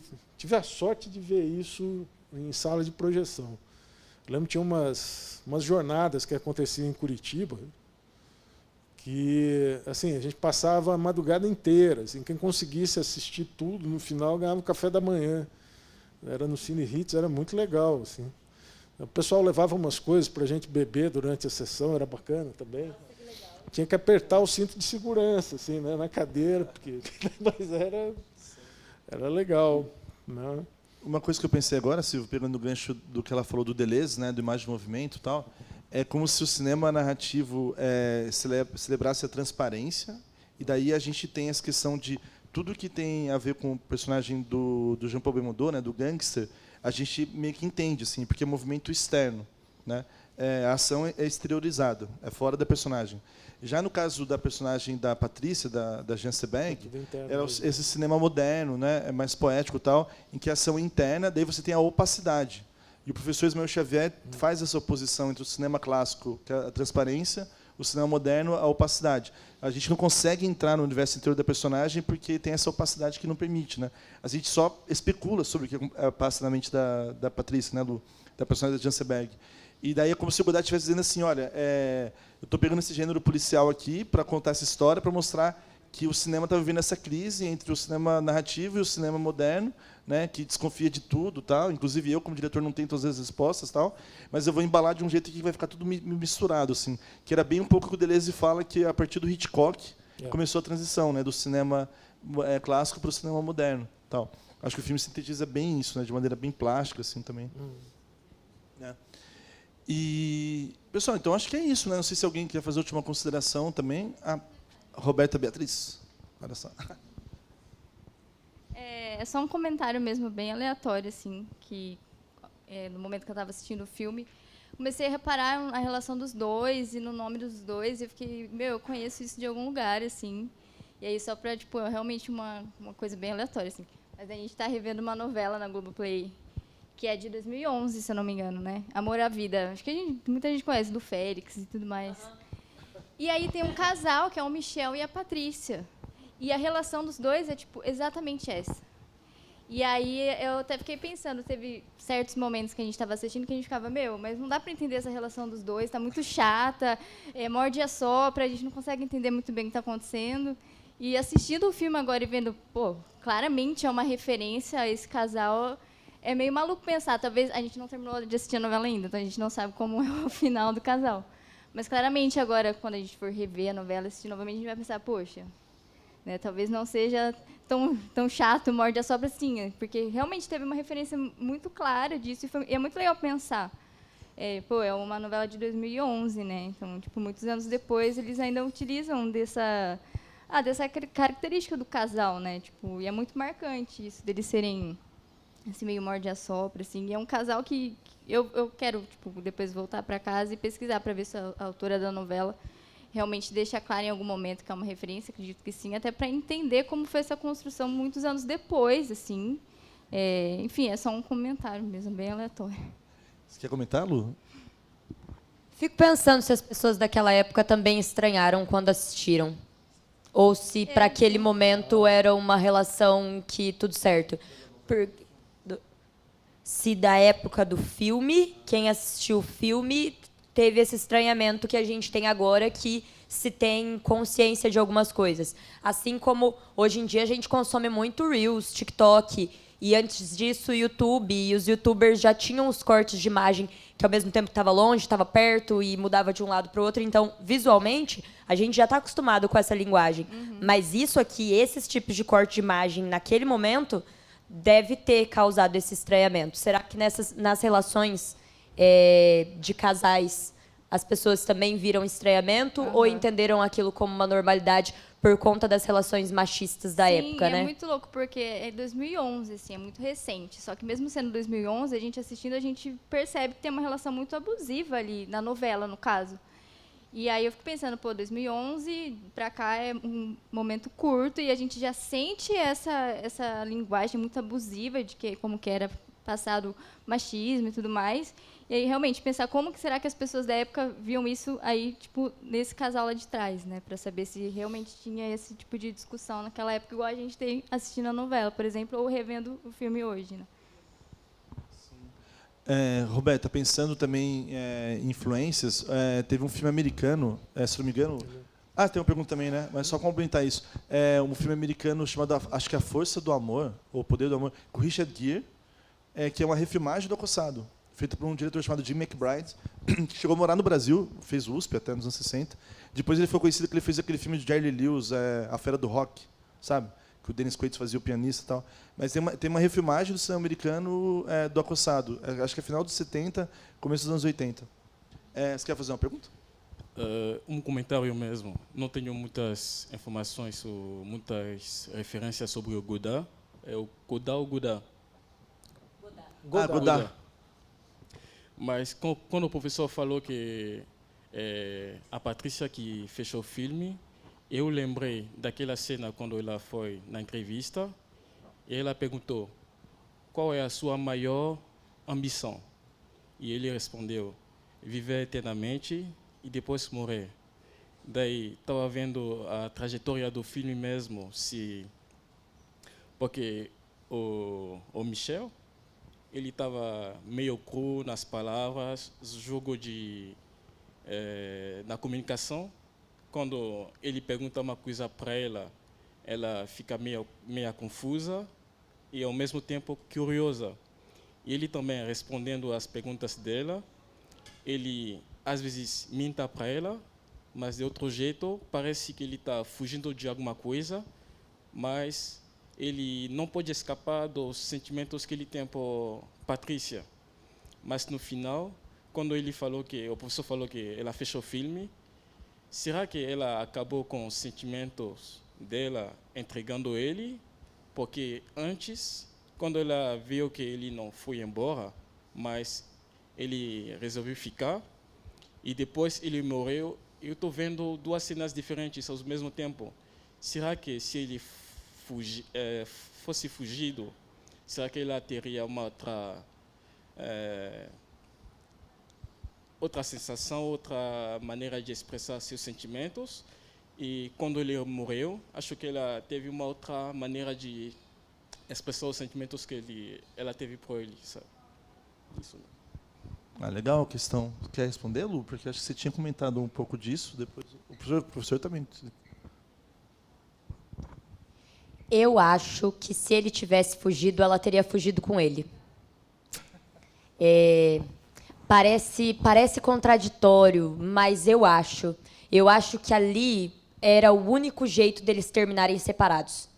a sorte de ver isso em sala de projeção. Eu lembro que tinha umas jornadas que aconteciam em Curitiba, que assim, a gente passava a madrugada inteira. Assim, quem conseguisse assistir tudo, no final ganhava o café da manhã. Era no Cine Hits, era muito legal. Assim. O pessoal levava umas coisas para a gente beber durante a sessão, era bacana também. Tinha que apertar o cinto de segurança assim, né, na cadeira, porque mas era legal. Né? Uma coisa que eu pensei agora, Silvio, pegando o gancho do que ela falou do Deleuze, né, do imagem de movimento e tal, é como se o cinema narrativo celebrasse a transparência, e daí a gente tem essa questão de tudo que tem a ver com o personagem do Jean-Paul Belmondo, né, do gangster, a gente meio que entende, assim, porque é movimento externo, né? A ação é exteriorizada, é fora da personagem. Já no caso da personagem da Patrícia, da Jean Seberg, é esse cinema moderno, né, é mais poético e tal, em que a ação é interna, daí você tem a opacidade. E o professor Ismael Xavier faz essa oposição entre o cinema clássico, que é a transparência, o cinema moderno, a opacidade. A gente não consegue entrar no universo interior da personagem porque tem essa opacidade que não permite, né? A gente só especula sobre o que passa na mente da Patrícia, né, da personagem da Jean Seberg. E daí é como se o Godard estivesse dizendo assim, olha, eu estou pegando esse gênero policial aqui para contar essa história, para mostrar que o cinema está vivendo essa crise entre o cinema narrativo e o cinema moderno, né, que desconfia de tudo, tal. Inclusive eu, como diretor, não tenho todas as respostas, tal. Mas eu vou embalar de um jeito que vai ficar tudo misturado, assim. Que era bem um pouco o que o Deleuze fala que a partir do Hitchcock começou a transição, né, do cinema clássico para o cinema moderno, tal. Acho que o filme sintetiza bem isso, né, de maneira bem plástica, assim, também. Né? E, pessoal, então acho que é isso, né? Não sei se alguém quer fazer a última consideração também. A Roberta Beatriz, olha só. É só um comentário mesmo, bem aleatório, assim, que no momento que eu estava assistindo o filme, comecei a reparar a relação dos dois e no nome dos dois, e eu fiquei, eu conheço isso de algum lugar, assim. E aí só para, tipo, realmente uma coisa bem aleatória, assim. Mas a gente está revendo uma novela na Globoplay, que é de 2011, se eu não me engano, né? Amor à Vida. Acho que muita gente conhece, do Félix e tudo mais. E aí tem um casal, que é o Michel e a Patrícia. E a relação dos dois é, tipo, exatamente essa. E aí eu até fiquei pensando, teve certos momentos que a gente estava assistindo que a gente ficava, mas não dá para entender essa relação dos dois, está muito chata, morde e assopra, a gente não consegue entender muito bem o que está acontecendo. E assistindo o filme agora e vendo, claramente é uma referência a esse casal. É meio maluco pensar, talvez a gente não terminou de assistir a novela ainda, então a gente não sabe como é o final do casal. Mas claramente agora, quando a gente for rever a novela, assistir novamente, a gente vai pensar, poxa, né, talvez não seja tão chato, morde a sobra assim, porque realmente teve uma referência muito clara disso e é muito legal pensar. É uma novela de 2011, né? Então, tipo, muitos anos depois, eles ainda utilizam dessa característica do casal, né? Tipo, e é muito marcante isso deles serem assim, meio morde a sopra, assim. E é um casal que eu quero, tipo, depois voltar para casa e pesquisar para ver se a autora da novela realmente deixa claro em algum momento que é uma referência, acredito que sim, até para entender como foi essa construção muitos anos depois, assim. Enfim, é só um comentário mesmo, bem aleatório. Você quer comentar, Lu? Fico pensando se as pessoas daquela época também estranharam quando assistiram. Ou se, para aquele momento, era uma relação que tudo certo. se da época do filme, quem assistiu o filme teve esse estranhamento que a gente tem agora, que se tem consciência de algumas coisas. Assim como hoje em dia a gente consome muito Reels, TikTok, e antes disso o YouTube, e os YouTubers já tinham os cortes de imagem que ao mesmo tempo estava longe, estava perto e mudava de um lado para o outro. Então, visualmente, a gente já está acostumado com essa linguagem. Mas isso aqui, esses tipos de corte de imagem, naquele momento, deve ter causado esse estranhamento. Será que nas relações de casais as pessoas também viram estranhamento ou entenderam aquilo como uma normalidade por conta das relações machistas da época, né? É muito louco, porque é 2011, assim, é muito recente. Só que mesmo sendo 2011, a gente assistindo, a gente percebe que tem uma relação muito abusiva ali, na novela, no caso. E aí eu fico pensando, pô, 2011 pra cá é um momento curto e a gente já sente essa linguagem muito abusiva de como que era passado machismo e tudo mais. E aí, realmente, pensar como que será que as pessoas da época viam isso aí, tipo, nesse casal lá de trás, né? Para saber se realmente tinha esse tipo de discussão naquela época, igual a gente tem assistindo a novela, por exemplo, ou revendo o filme hoje, né? Roberta, pensando também em influências, teve um filme americano, se não me engano... tem uma pergunta também, né? Mas só complementar isso. Um filme americano chamado, acho que A Força do Amor, ou O Poder do Amor, com Richard Gere, que é uma refilmagem do Acossado, feita por um diretor chamado Jim McBride, que chegou a morar no Brasil, fez USP até nos anos 60. Depois ele foi conhecido que ele fez aquele filme de Jerry Lee Lewis, A Fera do Rock, sabe? Que o Dennis Quaid fazia o pianista e tal. Mas tem uma refilmagem do cinema americano do Acossado. Acho que é final dos 70, começo dos anos 80. Você quer fazer uma pergunta? Um comentário mesmo. Não tenho muitas informações, muitas referências sobre o Godard. É o Godard ou Godard? Godard. Mas quando o professor falou que a Patrícia que fechou o filme, eu lembrei daquela cena quando ela foi na entrevista e ela perguntou qual é a sua maior ambição. E ele respondeu, viver eternamente e depois morrer. Daí estava vendo a trajetória do filme mesmo, porque o Michel, ele estava meio cru nas palavras, jogo na comunicação. Quando ele pergunta uma coisa para ela fica meio confusa e, ao mesmo tempo, curiosa. E ele também, respondendo às perguntas dela, ele, às vezes, minta para ela, mas, de outro jeito, parece que ele está fugindo de alguma coisa, mas ele não pode escapar dos sentimentos que ele tem por Patrícia. Mas, no final, quando o professor falou que ela fechou o filme, será que ela acabou com os sentimentos dela entregando ele? Porque antes, quando ela viu que ele não foi embora, mas ele resolveu ficar, e depois ele morreu, eu estou vendo duas cenas diferentes ao mesmo tempo. Será que se ele fosse fugido, será que ela teria uma outra sensação, outra maneira de expressar seus sentimentos? E quando ele morreu, acho que ela teve uma outra maneira de expressar os sentimentos que ela teve por ele, sabe? Isso. Legal a questão. Quer responder, Lu? Porque acho que você tinha comentado um pouco disso. Depois o professor também. Eu acho que se ele tivesse fugido, ela teria fugido com ele. Parece contraditório, mas eu acho que ali era o único jeito deles terminarem separados.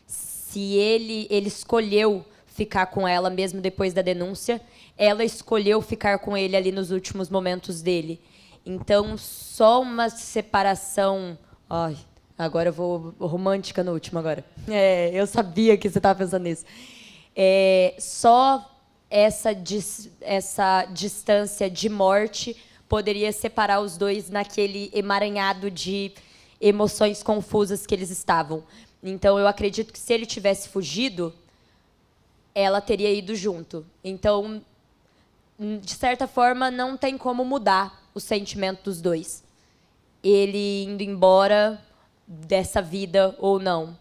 Se ele escolheu ficar com ela mesmo depois da denúncia, ela escolheu ficar com ele ali nos últimos momentos dele. Então, só uma separação... Ai, agora eu vou romântica no último agora. Eu sabia que você estava pensando nisso. Só essa distância de morte poderia separar os dois naquele emaranhado de emoções confusas que eles estavam. Então, eu acredito que se ele tivesse fugido, ela teria ido junto. Então, de certa forma, não tem como mudar o sentimento dos dois. Ele indo embora dessa vida ou não.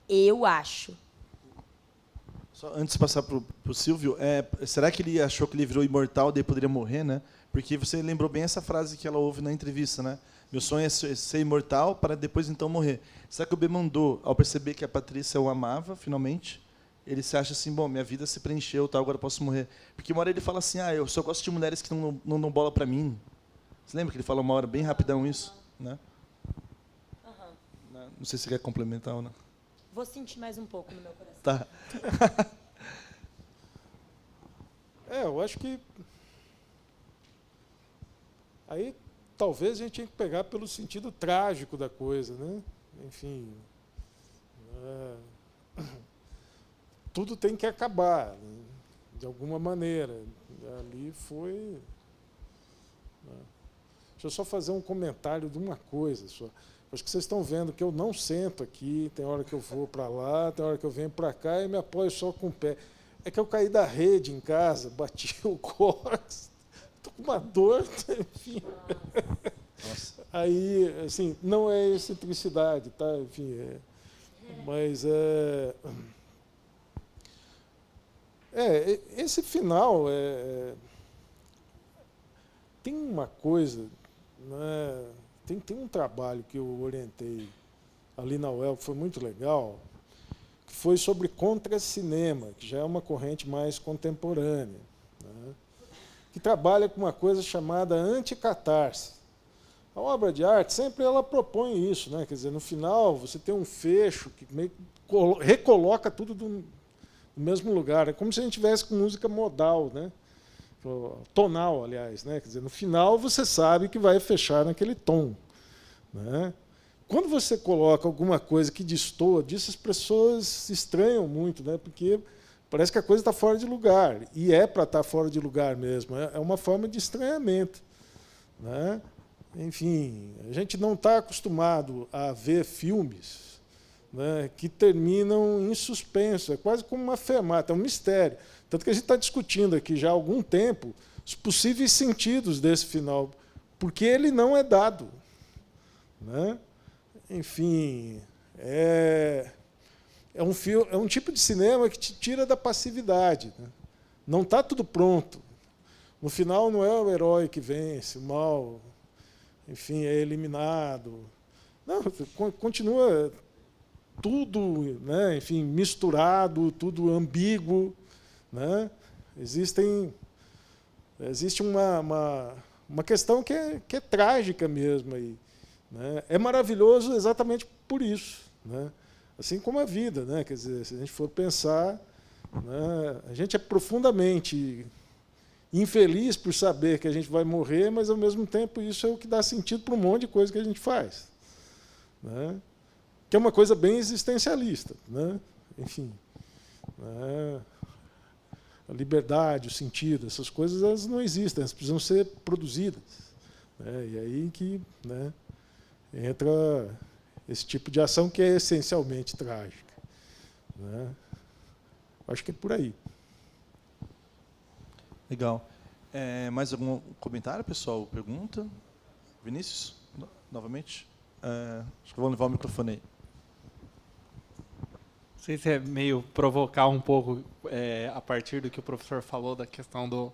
Eu acho. Só antes de passar para o Silvio, será que ele achou que ele virou imortal, daí poderia morrer, né? Porque você lembrou bem essa frase que ela ouve na entrevista, né? Meu sonho é ser imortal para depois então morrer. Será que o B mandou, ao perceber que a Patrícia o amava, finalmente, ele se acha assim, bom, minha vida se preencheu, tá, agora eu posso morrer? Porque uma hora ele fala assim, eu só gosto de mulheres que não dão bola para mim. Você lembra que ele fala uma hora bem rapidão isso, né? Não sei se você quer complementar ou não. Vou sentir mais um pouco no meu coração. Tá. Eu acho que aí talvez a gente tinha que pegar pelo sentido trágico da coisa, né? Enfim, tudo tem que acabar, né? De alguma maneira. Ali foi. Né? Deixa eu só fazer um comentário de uma coisa só. Acho que vocês estão vendo que eu não sento aqui, tem hora que eu vou para lá, tem hora que eu venho para cá e me apoio só com o pé. É que eu caí da rede em casa, bati o cóccix, estou com uma dor, enfim. Nossa. Aí, assim, não é excentricidade, tá? Enfim, mas esse final tem uma coisa, né? Tem um trabalho que eu orientei ali na UEL, que foi muito legal, que foi sobre contra-cinema, que já é uma corrente mais contemporânea, né? Que trabalha com uma coisa chamada anticatarse. A obra de arte sempre ela propõe isso, né? Quer dizer, no final você tem um fecho que meio que recoloca tudo no mesmo lugar. É como se a gente tivesse com música modal, né? Tonal, aliás, né? Quer dizer, no final você sabe que vai fechar naquele tom, né? Quando você coloca alguma coisa que destoa disso, as pessoas estranham muito, né? Porque parece que a coisa está fora de lugar, e é para estar fora de lugar mesmo. É uma forma de estranhamento, né? Enfim, a gente não está acostumado a ver filmes, né, que terminam em suspenso, é quase como uma fermata, é um mistério. Tanto que a gente está discutindo aqui já há algum tempo os possíveis sentidos desse final, porque ele não é dado, né? Enfim, é um tipo de cinema que te tira da passividade, né? Não está tudo pronto. No final não é o herói que vence, o mal, enfim, é eliminado. Não, continua tudo, né, enfim, misturado, tudo ambíguo, né? Existe uma questão que é trágica mesmo aí, né? É maravilhoso exatamente por isso, né? Assim como a vida, né? Quer dizer, se a gente for pensar, né, a gente é profundamente infeliz por saber que a gente vai morrer, mas ao mesmo tempo isso é o que dá sentido para um monte de coisa que a gente faz, né? Que é uma coisa bem existencialista, né? Enfim, né? A liberdade, o sentido, essas coisas elas não existem, elas precisam ser produzidas, né? E aí que, né, entra esse tipo de ação que é essencialmente trágica, né? Acho que é por aí. Legal. Mais algum comentário, pessoal? Pergunta? Vinícius? Novamente? Acho que vou levar o microfone aí. Não sei se é meio provocar um pouco a partir do que o professor falou da questão do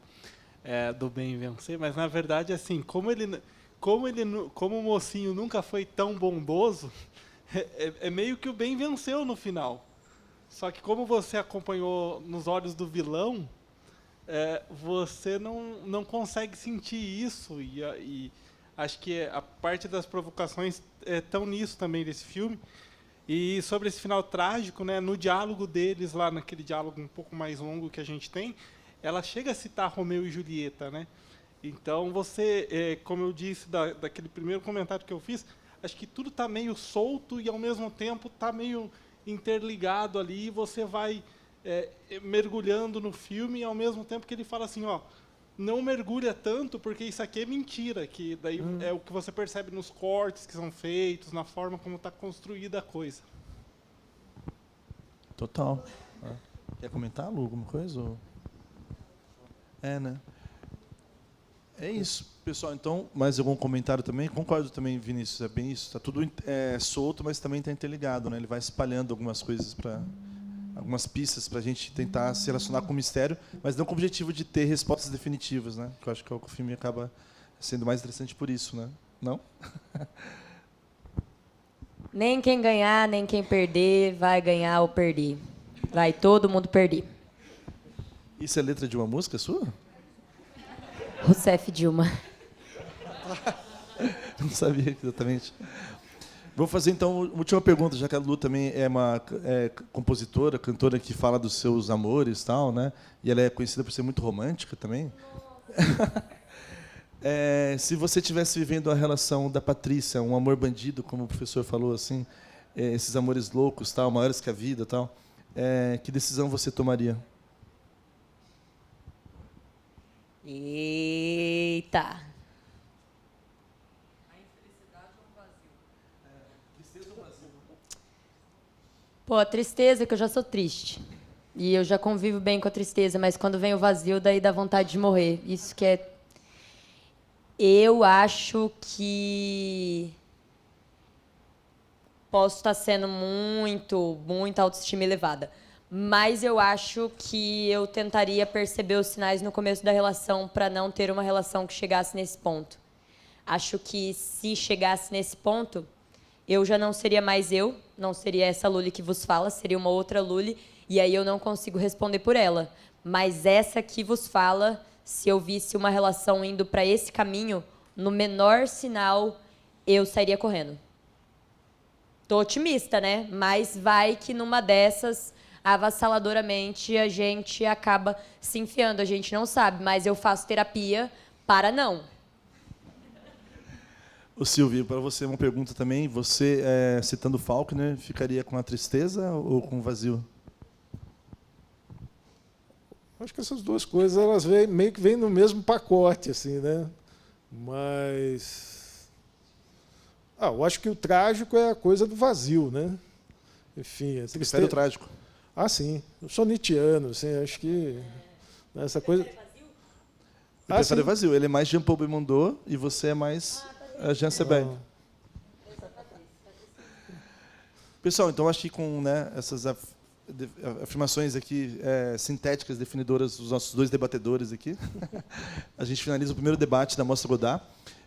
bem vencer, mas na verdade assim, como o mocinho nunca foi tão bondoso, é meio que o bem venceu no final. Só que como você acompanhou nos olhos do vilão, você não consegue sentir isso, e acho que a parte das provocações estão nisso também desse filme. E sobre esse final trágico, né, no diálogo deles, lá naquele diálogo um pouco mais longo que a gente tem, ela chega a citar Romeu e Julieta, né? Então você, como eu disse daquele primeiro comentário que eu fiz, acho que tudo está meio solto e ao mesmo tempo está meio interligado ali, e você vai mergulhando no filme, e ao mesmo tempo que ele fala assim, ó, não mergulha tanto porque isso aqui é mentira, que daí é o que você percebe nos cortes que são feitos, na forma como está construída a coisa. Total. Quer comentar, Lu, alguma coisa? Ou... né? É isso, pessoal. Então, mais algum comentário também? Concordo também, Vinícius, é bem isso. Está tudo solto, mas também está interligado, né? Ele vai espalhando algumas coisas para algumas pistas para a gente tentar se relacionar com o mistério, mas não com o objetivo de ter respostas definitivas, né? Que eu acho que o filme acaba sendo mais interessante por isso, né? Não? Nem quem ganhar, nem quem perder vai ganhar ou perder. Vai todo mundo perder. Isso é letra de uma música sua? Rousseff Dilma. Não sabia exatamente. Vou fazer, então, uma última pergunta, já que a Lu também é uma compositora, cantora que fala dos seus amores e tal, né? E ela é conhecida por ser muito romântica também. Se você estivesse vivendo a relação da Patrícia, um amor bandido, como o professor falou, assim, esses amores loucos, tal, maiores que a vida, tal, que decisão você tomaria? Eita. Pô, a tristeza, que eu já sou triste. E eu já convivo bem com a tristeza, mas quando vem o vazio, daí dá vontade de morrer. Isso que é... Eu acho que... Posso estar sendo muita autoestima elevada. Mas eu acho que eu tentaria perceber os sinais no começo da relação para não ter uma relação que chegasse nesse ponto. Acho que se chegasse nesse ponto, eu já não seria mais eu, não seria essa Luli que vos fala, seria uma outra Luli, e aí eu não consigo responder por ela. Mas essa que vos fala, se eu visse uma relação indo para esse caminho, no menor sinal, eu sairia correndo. Tô otimista, né? Mas vai que numa dessas, avassaladoramente, a gente acaba se enfiando. A gente não sabe, mas eu faço terapia para não. Ô, Silvio, para você uma pergunta também. Você, citando Faulkner, ficaria com a tristeza ou com o vazio? Acho que essas duas coisas elas meio que vêm no mesmo pacote, assim, né? Mas eu acho que o trágico é a coisa do vazio, né? Enfim, a tristeza. O trágico. Ah, sim. Eu sou nietzschiano, assim, acho que essa coisa. O prefere vazio. Ele é mais Jean-Paul Belmondo e você é mais Jean Seberg. Pessoal, então acho que com essas afirmações aqui sintéticas, definidoras dos nossos dois debatedores aqui, a gente finaliza o primeiro debate da Mostra Godard.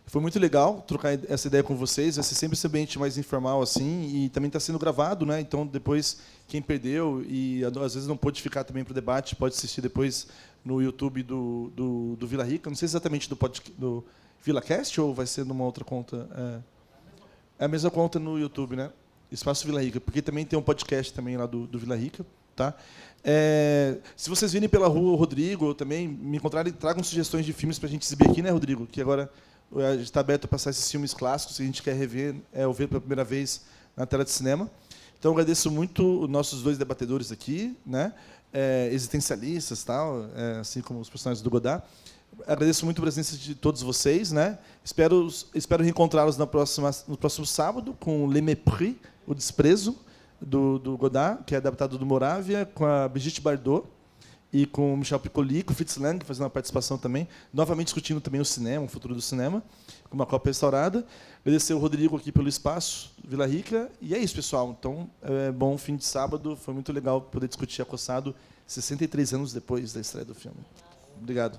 Foi muito legal trocar essa ideia com vocês. Vai ser sempre esse ambiente mais informal assim, e também está sendo gravado, né? Então depois quem perdeu e às vezes não pôde ficar também para o debate pode assistir depois no YouTube do Vila Rica. Não sei exatamente do VilaCast ou vai ser numa outra conta. É a mesma conta no YouTube, né? Espaço Vila Rica, porque também tem um podcast também lá do Vila Rica, tá? Se vocês virem pela rua o Rodrigo ou também me encontrarem, tragam sugestões de filmes para a gente exibir aqui, né, Rodrigo? Que agora a gente está aberto a passar esses filmes clássicos que a gente quer rever, ou ver pela primeira vez na tela de cinema. Então, agradeço muito os nossos dois debatedores aqui, né? Existencialistas, tal, assim como os personagens do Godard. Agradeço muito a presença de todos vocês, né? Espero reencontrá-los no próximo sábado com Le Mépris, O Desprezo, do Godard, que é adaptado do Moravia, com a Brigitte Bardot e com o Michel Piccoli, com o Fritz Lang, fazendo uma participação também, novamente discutindo também o cinema, o futuro do cinema, com uma cópia restaurada. Agradecer o Rodrigo aqui pelo espaço, Vila Rica. E é isso, pessoal. Então, bom fim de sábado. Foi muito legal poder discutir Acossado 63 anos depois da estreia do filme. Obrigado.